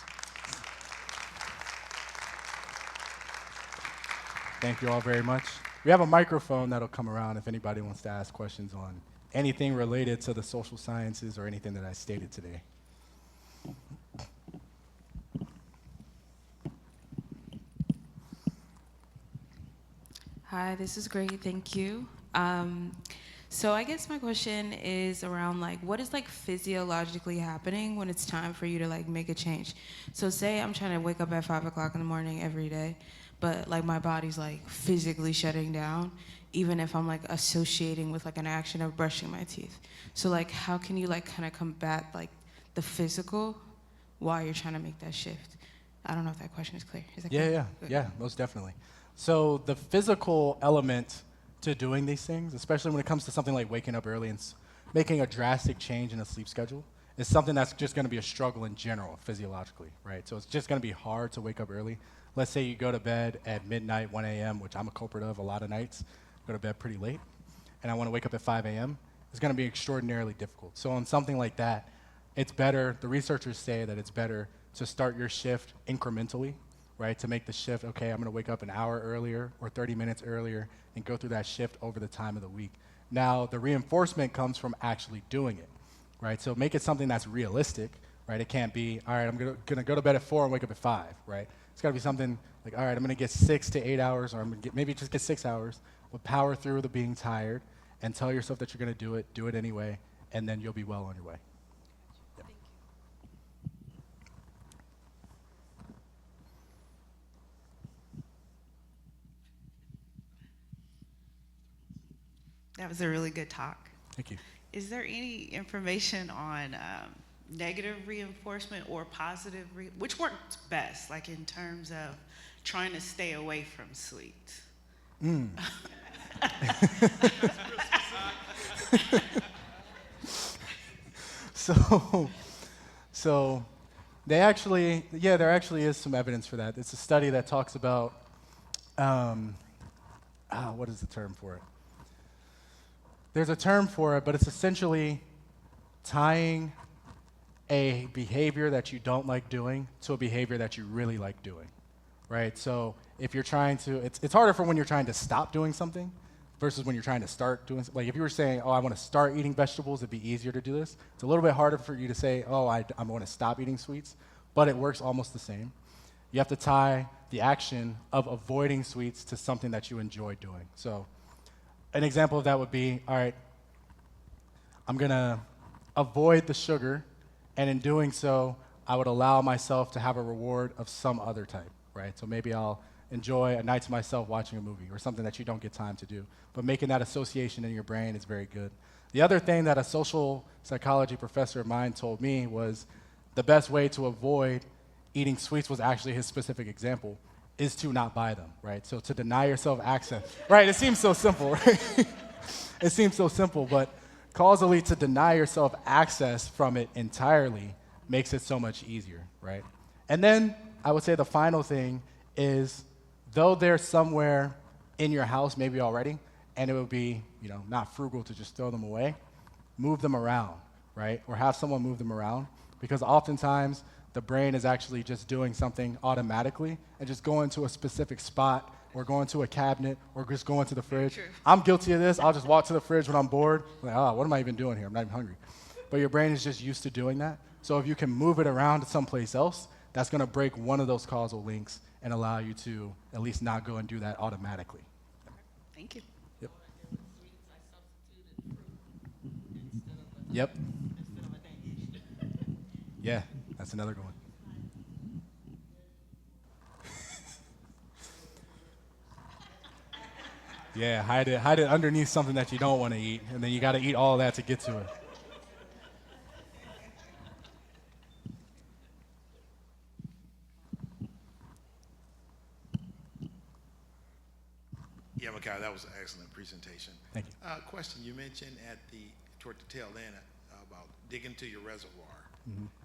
Thank you all very much. We have a microphone that'll come around if anybody wants to ask questions on anything related to the social sciences or anything that I stated today. Hi, this is great, thank you. So I guess my question is around what is physiologically happening when it's time for you to make a change? So say I'm trying to wake up at 5 o'clock in the morning every day, but my body's physically shutting down, even if I'm associating with an action of brushing my teeth. So how can you kind of combat the physical while you're trying to make that shift? I don't know if that question is clear. Is that clear? Yeah, most definitely. So the physical element to doing these things, especially when it comes to something like waking up early and making a drastic change in a sleep schedule, is something that's just going to be a struggle in general, physiologically, right? So it's just going to be hard to wake up early. Let's say you go to bed at midnight, 1 a.m., which I'm a culprit of a lot of nights, go to bed pretty late, and I want to wake up at 5 a.m., it's going to be extraordinarily difficult. So on something like that, it's better, the researchers say that it's better to start your shift incrementally, right, to make the shift, okay, I'm going to wake up an hour earlier or 30 minutes earlier and go through that shift over the time of the week. Now, the reinforcement comes from actually doing it, right? So make it something that's realistic, right? It can't be, all right, I'm going to go to bed at 4 and wake up at 5, right? It's got to be something like, all right, I'm going to get 6 to 8 hours, or I'm going to maybe just get 6 hours, but power through the being tired and tell yourself that you're going to do it anyway, and then you'll be well on your way. That was a really good talk. Thank you. Is there any information on negative reinforcement or positive, which works best, in terms of trying to stay away from sweets? So there actually is some evidence for that. It's a study that talks about, what is the term for it? There's a term for it, but it's essentially tying a behavior that you don't like doing to a behavior that you really like doing, right? So if you're trying to, it's harder for when you're trying to stop doing something, versus when you're trying to start doing, like if you were saying, oh, I want to start eating vegetables, it'd be easier to do this. It's a little bit harder for you to say, oh, I want to stop eating sweets, but it works almost the same. You have to tie the action of avoiding sweets to something that you enjoy doing. So an example of that would be, all right, I'm going to avoid the sugar, and in doing so, I would allow myself to have a reward of some other type, right? So maybe I'll enjoy a night to myself watching a movie or something that you don't get time to do. But making that association in your brain is very good. The other thing that a social psychology professor of mine told me was the best way to avoid eating sweets was actually his specific example, is to not buy them, right? So to deny yourself access, right? It seems so simple, right? It seems so simple, but causally to deny yourself access from it entirely makes it so much easier, right? And then I would say the final thing is, though they're somewhere in your house maybe already, and it would be, not frugal to just throw them away, move them around, right? Or have someone move them around, because oftentimes the brain is actually just doing something automatically and just going to a specific spot or going to a cabinet or just going to the fridge. True. I'm guilty of this. I'll just walk to the fridge when I'm bored. I'm like, oh, what am I even doing here? I'm not even hungry. But your brain is just used to doing that. So if you can move it around to someplace else, that's going to break one of those causal links and allow you to at least not go and do that automatically. Thank you. Yep. Yep. Yeah, that's another good one. Yeah, hide it underneath something that you don't want to eat, and then you got to eat all that to get to it. Yeah, Micaiah, that was an excellent presentation. Thank you. Question, you mentioned toward the tail end about digging to your reservoir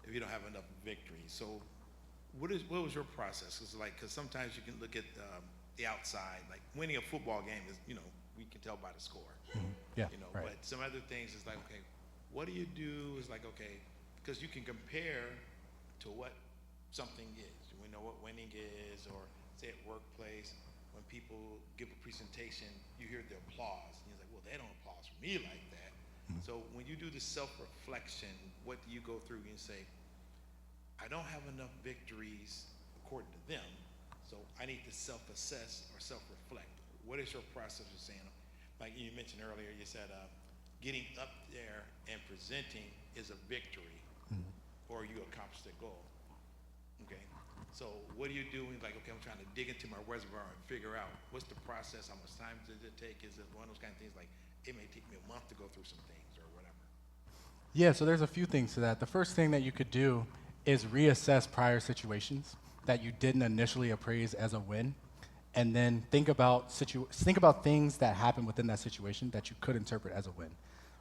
if you don't have enough victory. So what was your process? Because sometimes you can look at the outside, like winning a football game is, we can tell by the score. Yeah, right. But some other things is like, okay, what do you do? Is like, okay, because you can compare to what something is. We know what winning is, or say at workplace, when people give a presentation, you hear the applause. And you're like, well, they don't applause for me like that. So when you do the self-reflection, what do you go through and say, I don't have enough victories according to them, so I need to self-assess or self-reflect. What is your process of saying, like you mentioned earlier, you said getting up there and presenting is a victory, or you accomplished a goal. Okay, so what do you do when, like, okay, I'm trying to dig into my reservoir and figure out what's the process, how much time does it take? Is it one of those kind of things like it may take me a month to go through some things or whatever? Yeah, so there's a few things to that. The first thing that you could do is reassess prior situations that you didn't initially appraise as a win, and then think about things that happened within that situation that you could interpret as a win,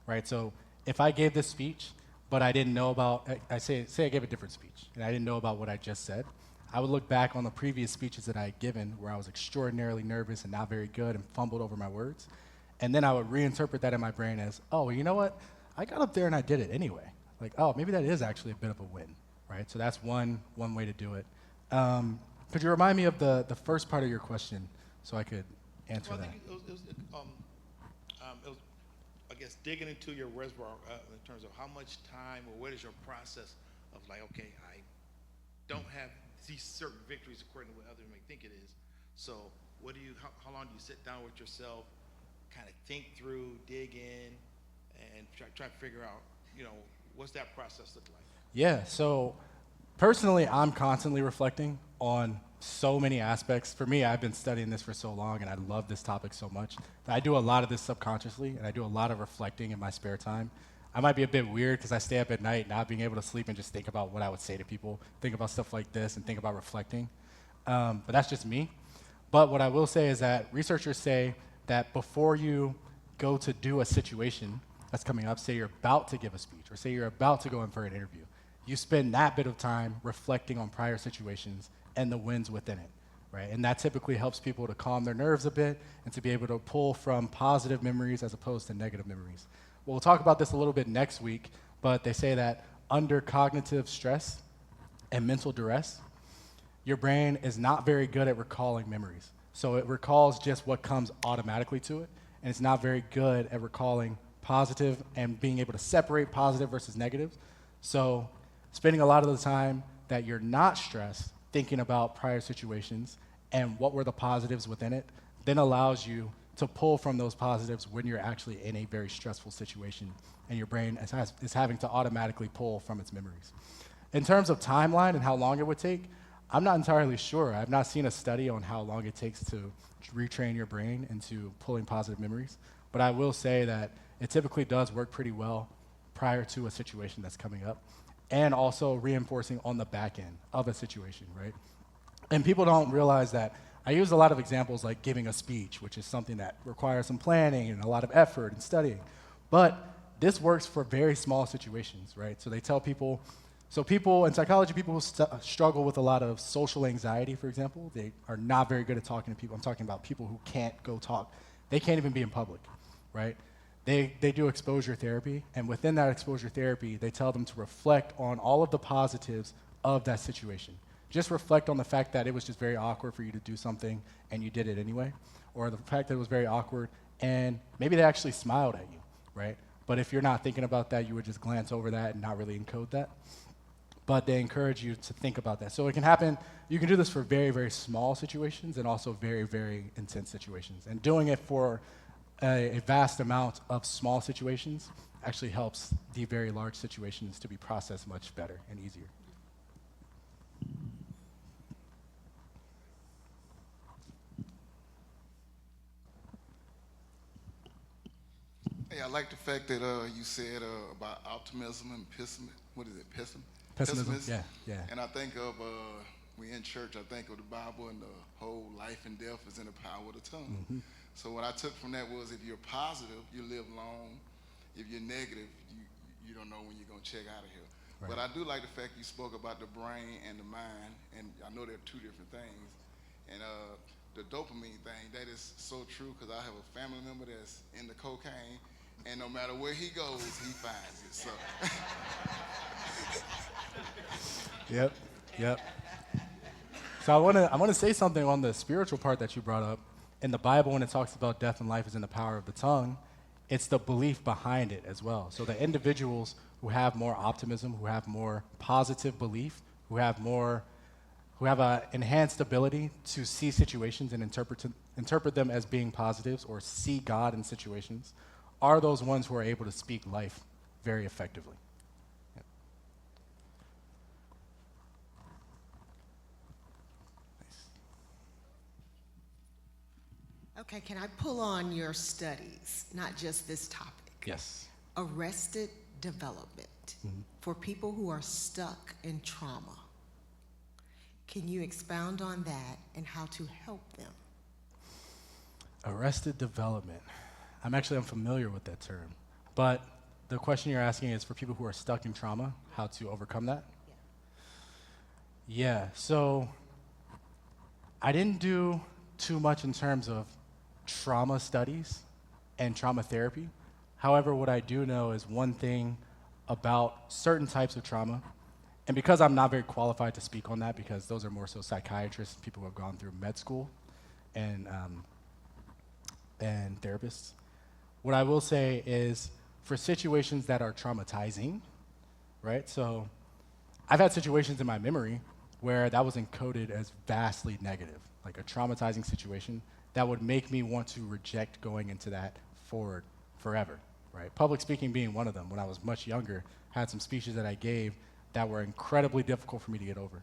right? So if I gave this speech, but I didn't know about, say I gave a different speech, and I didn't know about what I just said, I would look back on the previous speeches that I had given where I was extraordinarily nervous and not very good and fumbled over my words, and then I would reinterpret that in my brain as, oh, well, you know what? I got up there and I did it anyway. Like, oh, maybe that is actually a bit of a win, right? So that's one way to do it. Could you remind me of the first part of your question so I could answer Well, I that? think it was, I guess, digging into your reservoir in terms of how much time or what is your process of like, okay, I don't have these certain victories according to what others may think it is. So what do you, how long do you sit down with yourself, kind of think through, dig in, and try to figure out, what's that process look like? Yeah, so personally, I'm constantly reflecting on so many aspects. For me, I've been studying this for so long, and I love this topic so much. I do a lot of this subconsciously, and I do a lot of reflecting in my spare time. I might be a bit weird because I stay up at night not being able to sleep and just think about what I would say to people, think about stuff like this, and think about reflecting. But that's just me. But what I will say is that researchers say that before you go to do a situation that's coming up, say you're about to give a speech, or say you're about to go in for an interview, you spend that bit of time reflecting on prior situations and the wins within it, right? And that typically helps people to calm their nerves a bit and to be able to pull from positive memories as opposed to negative memories. We'll talk about this a little bit next week, but they say that under cognitive stress and mental duress, your brain is not very good at recalling memories. So it recalls just what comes automatically to it, and it's not very good at recalling positive and being able to separate positive versus negatives. So spending a lot of the time that you're not stressed thinking about prior situations and what were the positives within it then allows you to pull from those positives when you're actually in a very stressful situation and your brain is having to automatically pull from its memories. In terms of timeline and how long it would take, I'm not entirely sure. I've not seen a study on how long it takes to retrain your brain into pulling positive memories, but I will say that it typically does work pretty well prior to a situation that's coming up, and also reinforcing on the back end of a situation, right? And people don't realize that I use a lot of examples like giving a speech, which is something that requires some planning and a lot of effort and studying, but this works for very small situations, right? So they tell people, so people in psychology, people who struggle with a lot of social anxiety, for example, they are not very good at talking to people. I'm talking about people who can't go talk. They can't even be in public, right? They do exposure therapy, and within that exposure therapy, they tell them to reflect on all of the positives of that situation. Just reflect on the fact that it was just very awkward for you to do something and you did it anyway, or the fact that it was very awkward and maybe they actually smiled at you, right? But if you're not thinking about that, you would just glance over that and not really encode that. But they encourage you to think about that. So it can happen, you can do this for very, very small situations and also very, very intense situations. And doing it for a vast amount of small situations actually helps the very large situations to be processed much better and easier. Hey, I like the fact that you said about optimism and pessimism. What is it, Pessimism, yeah. And I think of, we in church, I think of the Bible and the whole life and death is in the power of the tongue. Mm-hmm. So what I took from that was if you're positive, you live long. If you're negative, you don't know when you're going to check out of here. Right. But I do like the fact you spoke about the brain and the mind, and I know they're two different things. And the dopamine thing, that is so true because I have a family member that's into cocaine, and no matter where he goes, he finds it. So. Yep. So I want to say something on the spiritual part that you brought up. In the Bible, when it talks about death and life is in the power of the tongue, it's the belief behind it as well. So the individuals who have more optimism, who have more positive belief, who have an enhanced ability to see situations and interpret them as being positives or see God in situations, are those ones who are able to speak life very effectively. Yep. Okay, can I pull on your studies, not just this topic? Yes. Arrested development for people who are stuck in trauma. Can you expound on that and how to help them? Arrested development. I'm unfamiliar with that term, but the question you're asking is for people who are stuck in trauma, how to overcome that? Yeah, so I didn't do too much in terms of trauma studies and trauma therapy. However, what I do know is one thing about certain types of trauma, and because I'm not very qualified to speak on that because those are more so psychiatrists, people who have gone through med school, and therapists. What I will say is for situations that are traumatizing, right? So I've had situations in my memory where that was encoded as vastly negative, like a traumatizing situation that would make me want to reject going into that forward forever, right? Public speaking being one of them. When I was much younger, had some speeches that I gave that were incredibly difficult for me to get over.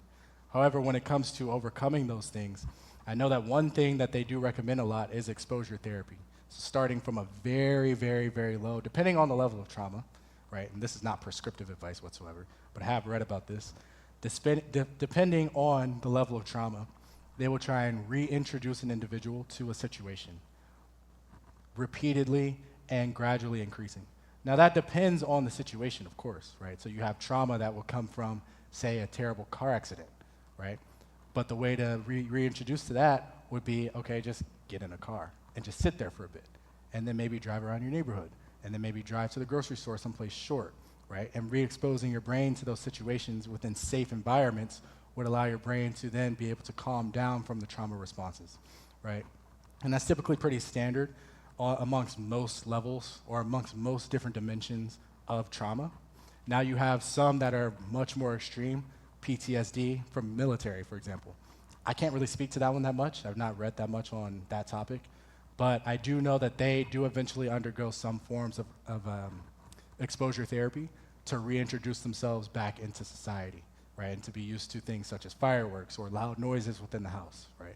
However, when it comes to overcoming those things, I know that one thing that they do recommend a lot is exposure therapy. So starting from a very, very, very low, depending on the level of trauma, right? And this is not prescriptive advice whatsoever, but I have read about this. Depending on the level of trauma, they will try and reintroduce an individual to a situation repeatedly and gradually increasing. Now that depends on the situation, of course, right? So you have trauma that will come from, say, a terrible car accident, right? But the way to reintroduce to that would be, okay, just get in a car and just sit there for a bit, and then maybe drive around your neighborhood, and then maybe drive to the grocery store someplace short, right? And re-exposing your brain to those situations within safe environments would allow your brain to then be able to calm down from the trauma responses, right? And that's typically pretty standard. amongst most levels or amongst most different dimensions of trauma. Now you have some that are much more extreme, PTSD from military, for example. I can't really speak to that one that much. I've not read that much on that topic, but I do know that they do eventually undergo some forms of exposure therapy to reintroduce themselves back into society, right? And to be used to things such as fireworks or loud noises within the house, right?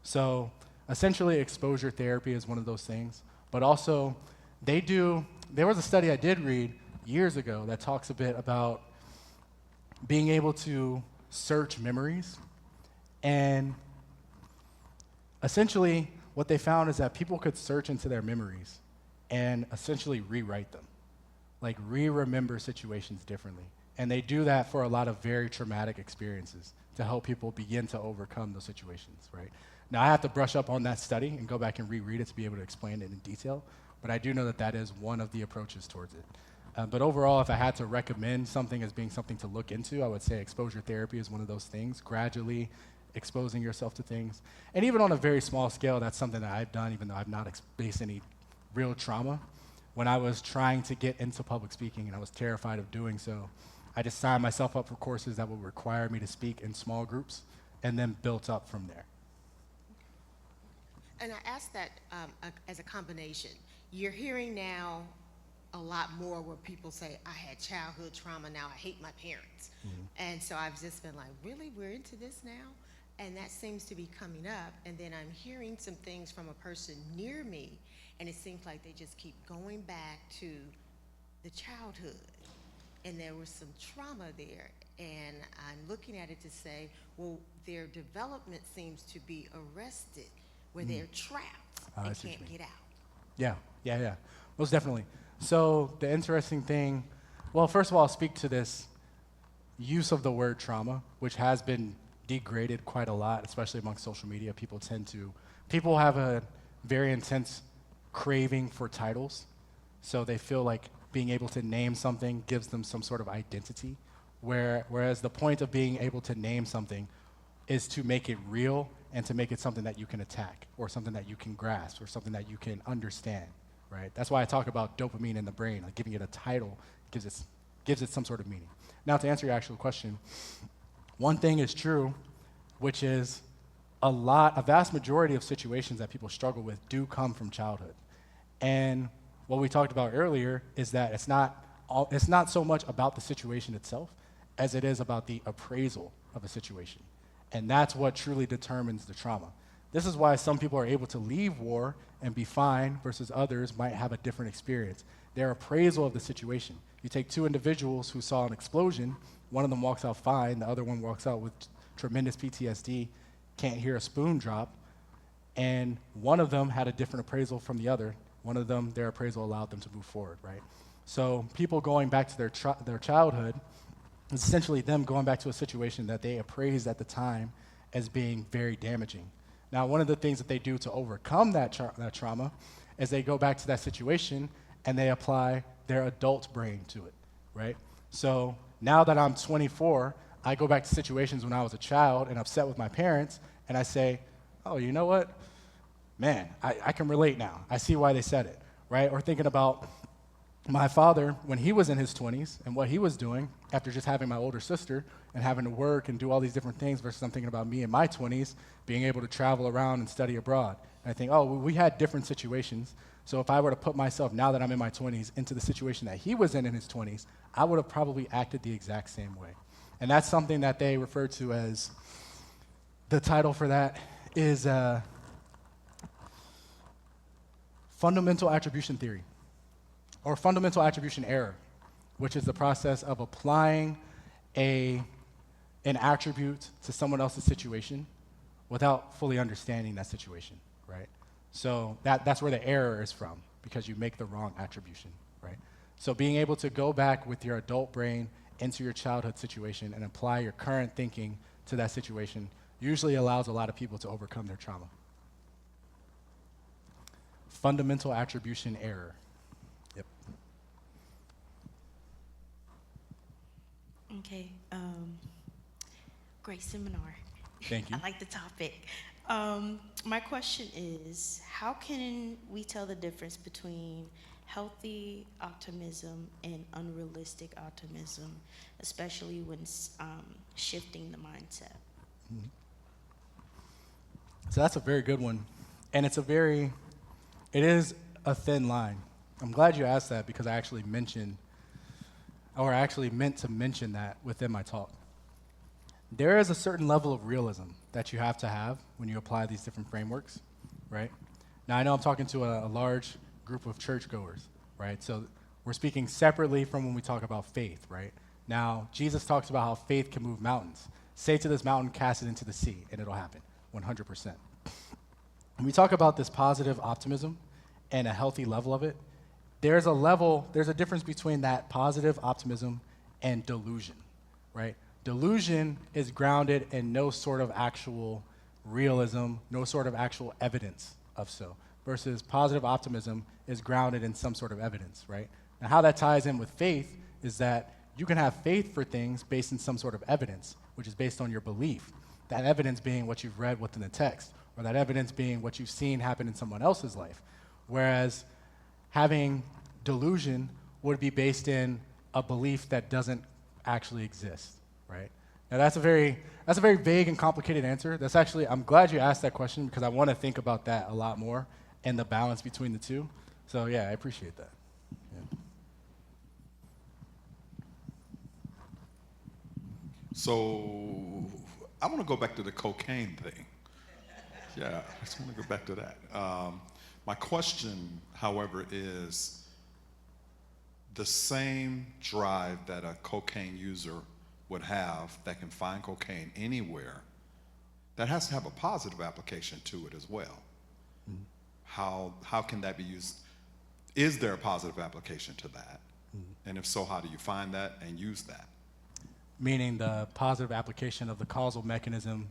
So essentially exposure therapy is one of those things, but also there was a study I did read years ago that talks a bit about being able to search memories, and essentially what they found is that people could search into their memories and essentially rewrite them, like re-remember situations differently. And they do that for a lot of very traumatic experiences to help people begin to overcome those situations, right? Now, I have to brush up on that study and go back and reread it to be able to explain it in detail, but I do know that that is one of the approaches towards it. But overall, if I had to recommend something as being something to look into, I would say exposure therapy is one of those things, gradually exposing yourself to things. And even on a very small scale, that's something that I've done, even though I've not faced any real trauma. When I was trying to get into public speaking and I was terrified of doing so, I just signed myself up for courses that would require me to speak in small groups and then built up from there. And I ask that as a combination. You're hearing now a lot more where people say, I had childhood trauma, now I hate my parents. And so I've just been like, really, we're into this now? And that seems to be coming up. And then I'm hearing some things from a person near me, and it seems like they just keep going back to the childhood. And there was some trauma there. And I'm looking at it to say, well, their development seems to be arrested, where they're trapped and can't get out. Yeah, most definitely. So the interesting thing, well, first of all, I'll speak to this use of the word trauma, which has been degraded quite a lot, especially among social media. People have a very intense craving for titles, so they feel like being able to name something gives them some sort of identity, whereas the point of being able to name something is to make it real and to make it something that you can attack or something that you can grasp or something that you can understand, right? That's why I talk about dopamine in the brain, like giving it a title gives it some sort of meaning. Now, to answer your actual question, one thing is true, which is a vast majority of situations that people struggle with do come from childhood. And what we talked about earlier is that it's not so much about the situation itself as it is about the appraisal of a situation. And that's what truly determines the trauma. This is why some people are able to leave war and be fine versus others might have a different experience. Their appraisal of the situation. You take two individuals who saw an explosion, one of them walks out fine, the other one walks out with tremendous PTSD, can't hear a spoon drop, and one of them had a different appraisal from the other. One of them, their appraisal allowed them to move forward, right? So people going back to their childhood is essentially them going back to a situation that they appraised at the time as being very damaging. Now, one of the things that they do to overcome that trauma is they go back to that situation and they apply their adult brain to it, right? So now that I'm 24, I go back to situations when I was a child and upset with my parents, and I say, oh, you know what? Man, I can relate now. I see why they said it, right? Or thinking about my father when he was in his 20s and what he was doing after just having my older sister and having to work and do all these different things versus I'm thinking about me in my 20s being able to travel around and study abroad. And I think, oh, well, we had different situations. So if I were to put myself, now that I'm in my 20s, into the situation that he was in his 20s, I would have probably acted the exact same way. And that's something that they refer to as, the title for that is fundamental attribution theory, or fundamental attribution error, which is the process of applying an attribute to someone else's situation without fully understanding that situation, right? So that's where the error is from, because you make the wrong attribution, right? So being able to go back with your adult brain into your childhood situation and apply your current thinking to that situation usually allows a lot of people to overcome their trauma. Fundamental attribution error. Yep. Okay, great seminar. Thank you. I like the topic. My question is, how can we tell the difference between healthy optimism and unrealistic optimism, especially when shifting the mindset? So that's a very good one. And it is a thin line. I'm glad you asked that because I actually meant to mention that within my talk. There is a certain level of realism that you have to have when you apply these different frameworks, right? Now, I know I'm talking to a large group of churchgoers, right? So we're speaking separately from when we talk about faith, right? Now, Jesus talks about how faith can move mountains. Say to this mountain, cast it into the sea, and it'll happen, 100%. When we talk about this positive optimism and a healthy level of it, there's a difference between that positive optimism and delusion, right? Delusion is grounded in no sort of actual realism, no sort of actual evidence of so, versus positive optimism is grounded in some sort of evidence, right? Now, how that ties in with faith is that you can have faith for things based in some sort of evidence, which is based on your belief. That evidence being what you've read within the text, or that evidence being what you've seen happen in someone else's life. Whereas having delusion would be based in a belief that doesn't actually exist, right? Now that's a very vague and complicated answer. I'm glad you asked that question because I want to think about that a lot more and the balance between the two. So yeah, I appreciate that. Yeah. So I want to go back to the cocaine thing. Yeah, I just want to go back to that. My question, however, is the same drive that a cocaine user would have that can find cocaine anywhere, that has to have a positive application to it as well. Mm-hmm. How can that be used? Is there a positive application to that? Mm-hmm. And if so, how do you find that and use that? Meaning the positive application of the causal mechanism,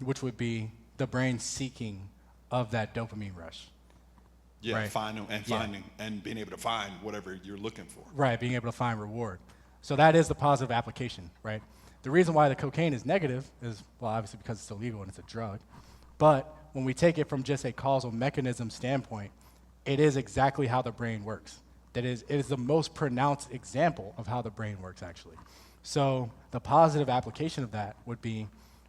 which would be the brain seeking of that dopamine rush. Yeah, right. finding and being able to find whatever you're looking for. Right, being able to find reward. So that is the positive application, right? The reason why the cocaine is negative is, well, obviously because it's illegal and it's a drug. But when we take it from just a causal mechanism standpoint, it is exactly how the brain works. It is the most pronounced example of how the brain works, actually. So the positive application of that would be,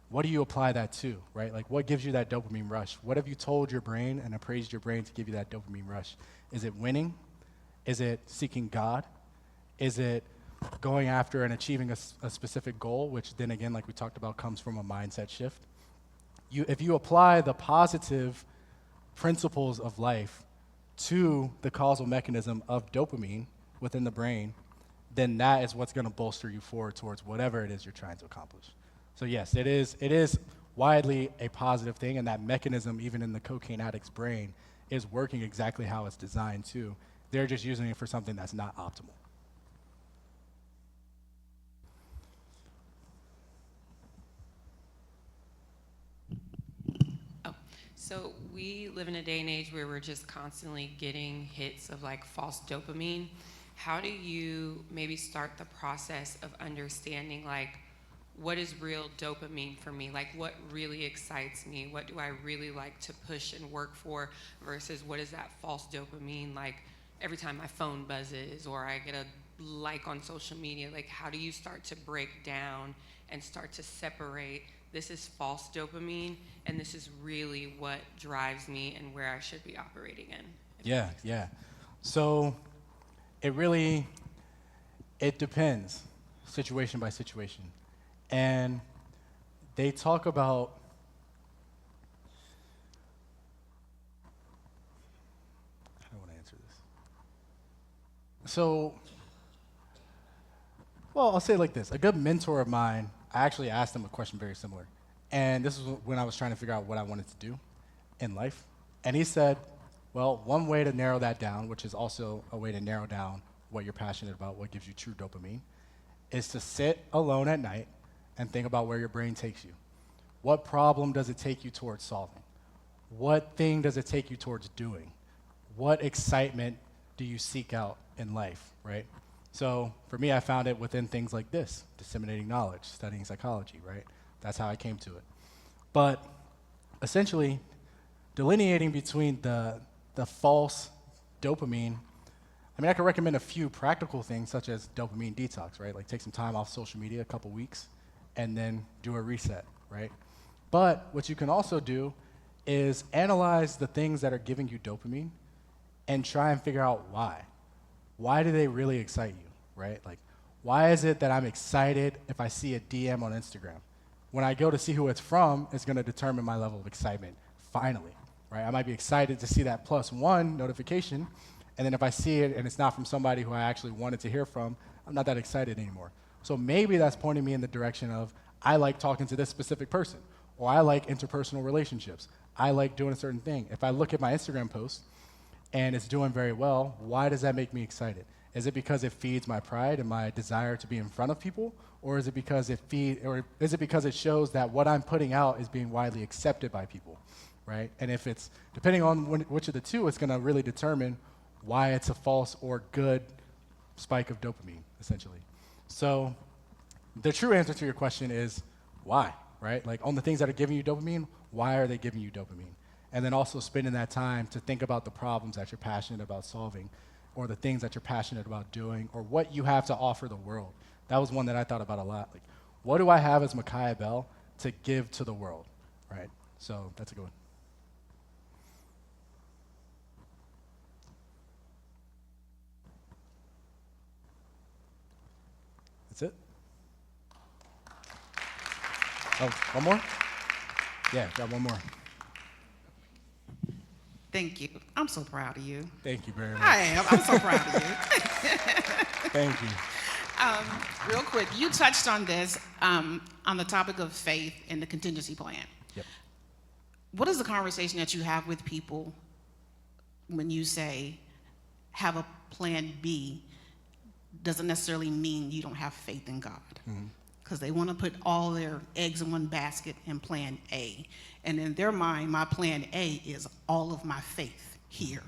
what do you apply that to, right? Like, what gives you that dopamine rush? What have you told your brain and appraised your brain to give you that dopamine rush? Is it winning? Is it seeking God? Is it going after and achieving a specific goal, which then again, like we talked about, comes from a mindset shift? If you apply the positive principles of life to the causal mechanism of dopamine within the brain, then that is what's going to bolster you forward towards whatever it is you're trying to accomplish. So yes, it is widely a positive thing, and that mechanism, even in the cocaine addict's brain, is working exactly how it's designed to. They're just using it for something that's not optimal. So we live in a day and age where we're just constantly getting hits of like false dopamine. How do you maybe start the process of understanding like what is real dopamine for me? Like what really excites me? What do I really like to push and work for versus what is that false dopamine like every time my phone buzzes or I get a like on social media? Like how do you start to break down and start to separate this is false dopamine, and this is really what drives me and where I should be operating in? Yeah. So it depends, situation by situation. And they talk about, how do I want to answer this? So, well, I'll say it like this. A good mentor of mine, I actually asked him a question very similar. And this was when I was trying to figure out what I wanted to do in life. And he said, well, one way to narrow that down, which is also a way to narrow down what you're passionate about, what gives you true dopamine, is to sit alone at night and think about where your brain takes you. What problem does it take you towards solving? What thing does it take you towards doing? What excitement do you seek out in life, right? So for me, I found it within things like this, disseminating knowledge, studying psychology, right? That's how I came to it. But essentially delineating between the false dopamine. I mean, I could recommend a few practical things such as dopamine detox, right? Like take some time off social media, a couple weeks, and then do a reset, right? But what you can also do is analyze the things that are giving you dopamine and try and figure out why. Why do they really excite you, right? Like, why is it that I'm excited if I see a DM on Instagram? When I go to see who it's from, it's gonna determine my level of excitement, finally, right? I might be excited to see that +1 notification, and then if I see it and it's not from somebody who I actually wanted to hear from, I'm not that excited anymore. So maybe that's pointing me in the direction of, I like talking to this specific person, or I like interpersonal relationships. I like doing a certain thing. If I look at my Instagram post and it's doing very well, why does that make me excited? Is it because it feeds my pride and my desire to be in front of people? Or is it because it shows that what I'm putting out is being widely accepted by people, right? And if it's, depending on which of the two, it's gonna really determine why it's a false or good spike of dopamine, essentially. So the true answer to your question is why, right? Like on the things that are giving you dopamine, why are they giving you dopamine? And then also spending that time to think about the problems that you're passionate about solving, or the things that you're passionate about doing, or what you have to offer the world. That was one that I thought about a lot. Like, what do I have as Micaiah Bell to give to the world, right? So that's a good one. That's it? Oh, one more? Yeah, got one more. Thank you. I'm so proud of you. Thank you very much. I am. I'm so proud of you. Thank you. Real quick, you touched on this on the topic of faith and the contingency plan. Yep. What is the conversation that you have with people when you say have a plan B? Doesn't necessarily mean you don't have faith in God. Because they want to put all their eggs in one basket in plan A. And in their mind, my plan A is all of my faith here.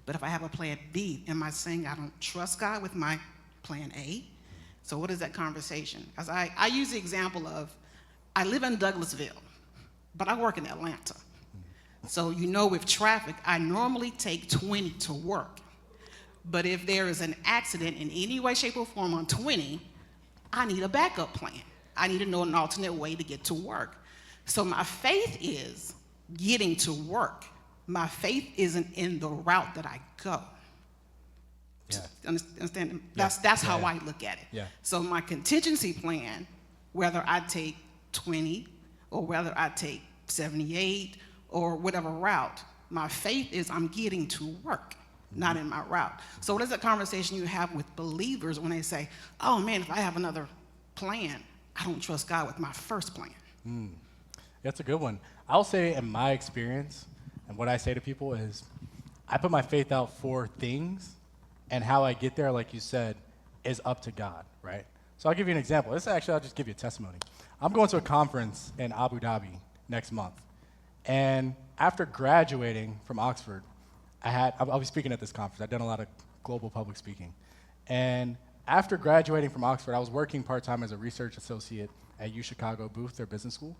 But if I have a plan B, am I saying I don't trust God with my plan A? So what is that conversation? As I use the example of, I live in Douglasville, but I work in Atlanta. So you know with traffic, I normally take 20 to work. But if there is an accident in any way, shape, or form on 20, I need a backup plan. I need to know an alternate way to get to work. So my faith is getting to work. My faith isn't in the route that I go. Yeah. Understand? Yeah. That's Yeah, how yeah. I look at it. Yeah. So my contingency plan, whether I take 20 or whether I take 78 or whatever route, my faith is I'm getting to work, not in my route. So what is the conversation you have with believers when they say, oh man, if I have another plan, I don't trust God with my first plan? That's a good one. I'll say in my experience, and what I say to people is, I put my faith out for things, and how I get there, like you said, is up to God, right? So I'll give you an example. I'll just give you a testimony. I'm going to a conference in Abu Dhabi next month, and after graduating from Oxford, I'll be speaking at this conference. I've done a lot of global public speaking. And after graduating from Oxford, I was working part-time as a research associate at UChicago Booth, their business school,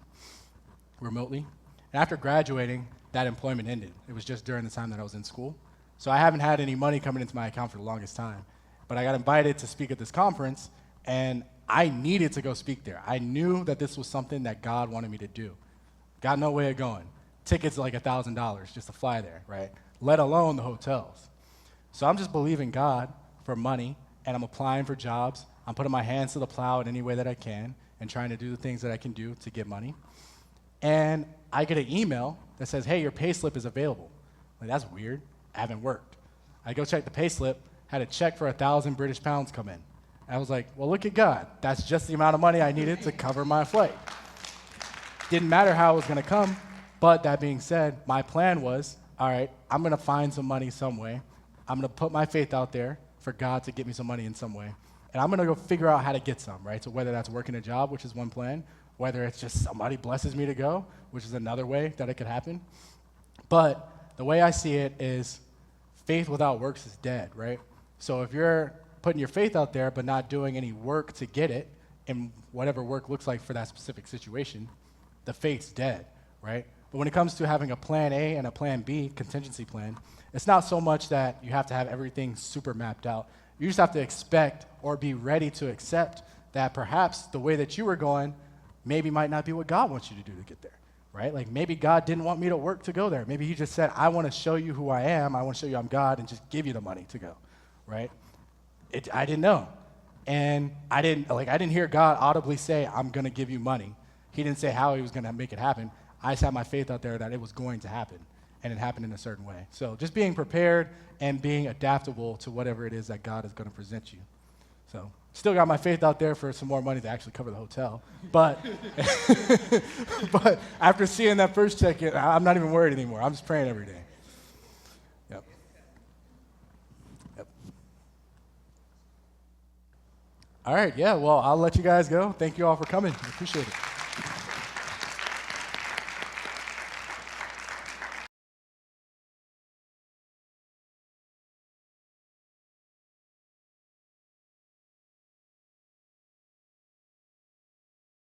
remotely. And after graduating, that employment ended. It was just during the time that I was in school. So I haven't had any money coming into my account for the longest time. But I got invited to speak at this conference, and I needed to go speak there. I knew that this was something that God wanted me to do. Got no way of going. Tickets like $1,000 just to fly there, right? Let alone the hotels. So I'm just believing God for money, and I'm applying for jobs. I'm putting my hands to the plow in any way that I can and trying to do the things that I can do to get money. And I get an email that says, hey, your pay slip is available. Like, that's weird. I haven't worked. I go check the pay slip, had a check for 1,000 British pounds come in. I was like, well, look at God. That's just the amount of money I needed to cover my flight. Didn't matter how it was going to come, but that being said, my plan was, all right, I'm going to find some money some way. I'm going to put my faith out there for God to get me some money in some way. And I'm going to go figure out how to get some, right? So whether that's working a job, which is one plan, whether it's just somebody blesses me to go, which is another way that it could happen. But the way I see it is faith without works is dead, right? So if you're putting your faith out there but not doing any work to get it, and whatever work looks like for that specific situation, the faith's dead, right? But when it comes to having a plan A and a plan B, contingency plan, it's not so much that you have to have everything super mapped out. You just have to expect or be ready to accept that perhaps the way that you were going maybe might not be what God wants you to do to get there, right? Like maybe God didn't want me to work to go there. Maybe he just said, I want to show you who I am. I want to show you I'm God and just give you the money to go, right? I didn't know. And I didn't hear God audibly say, I'm going to give you money. He didn't say how he was going to make it happen. I just had my faith out there that it was going to happen, and it happened in a certain way. So just being prepared and being adaptable to whatever it is that God is going to present you. So still got my faith out there for some more money to actually cover the hotel. But, but after seeing that first check, I'm not even worried anymore. I'm just praying every day. Yep. All right, yeah, well, I'll let you guys go. Thank you all for coming. I appreciate it.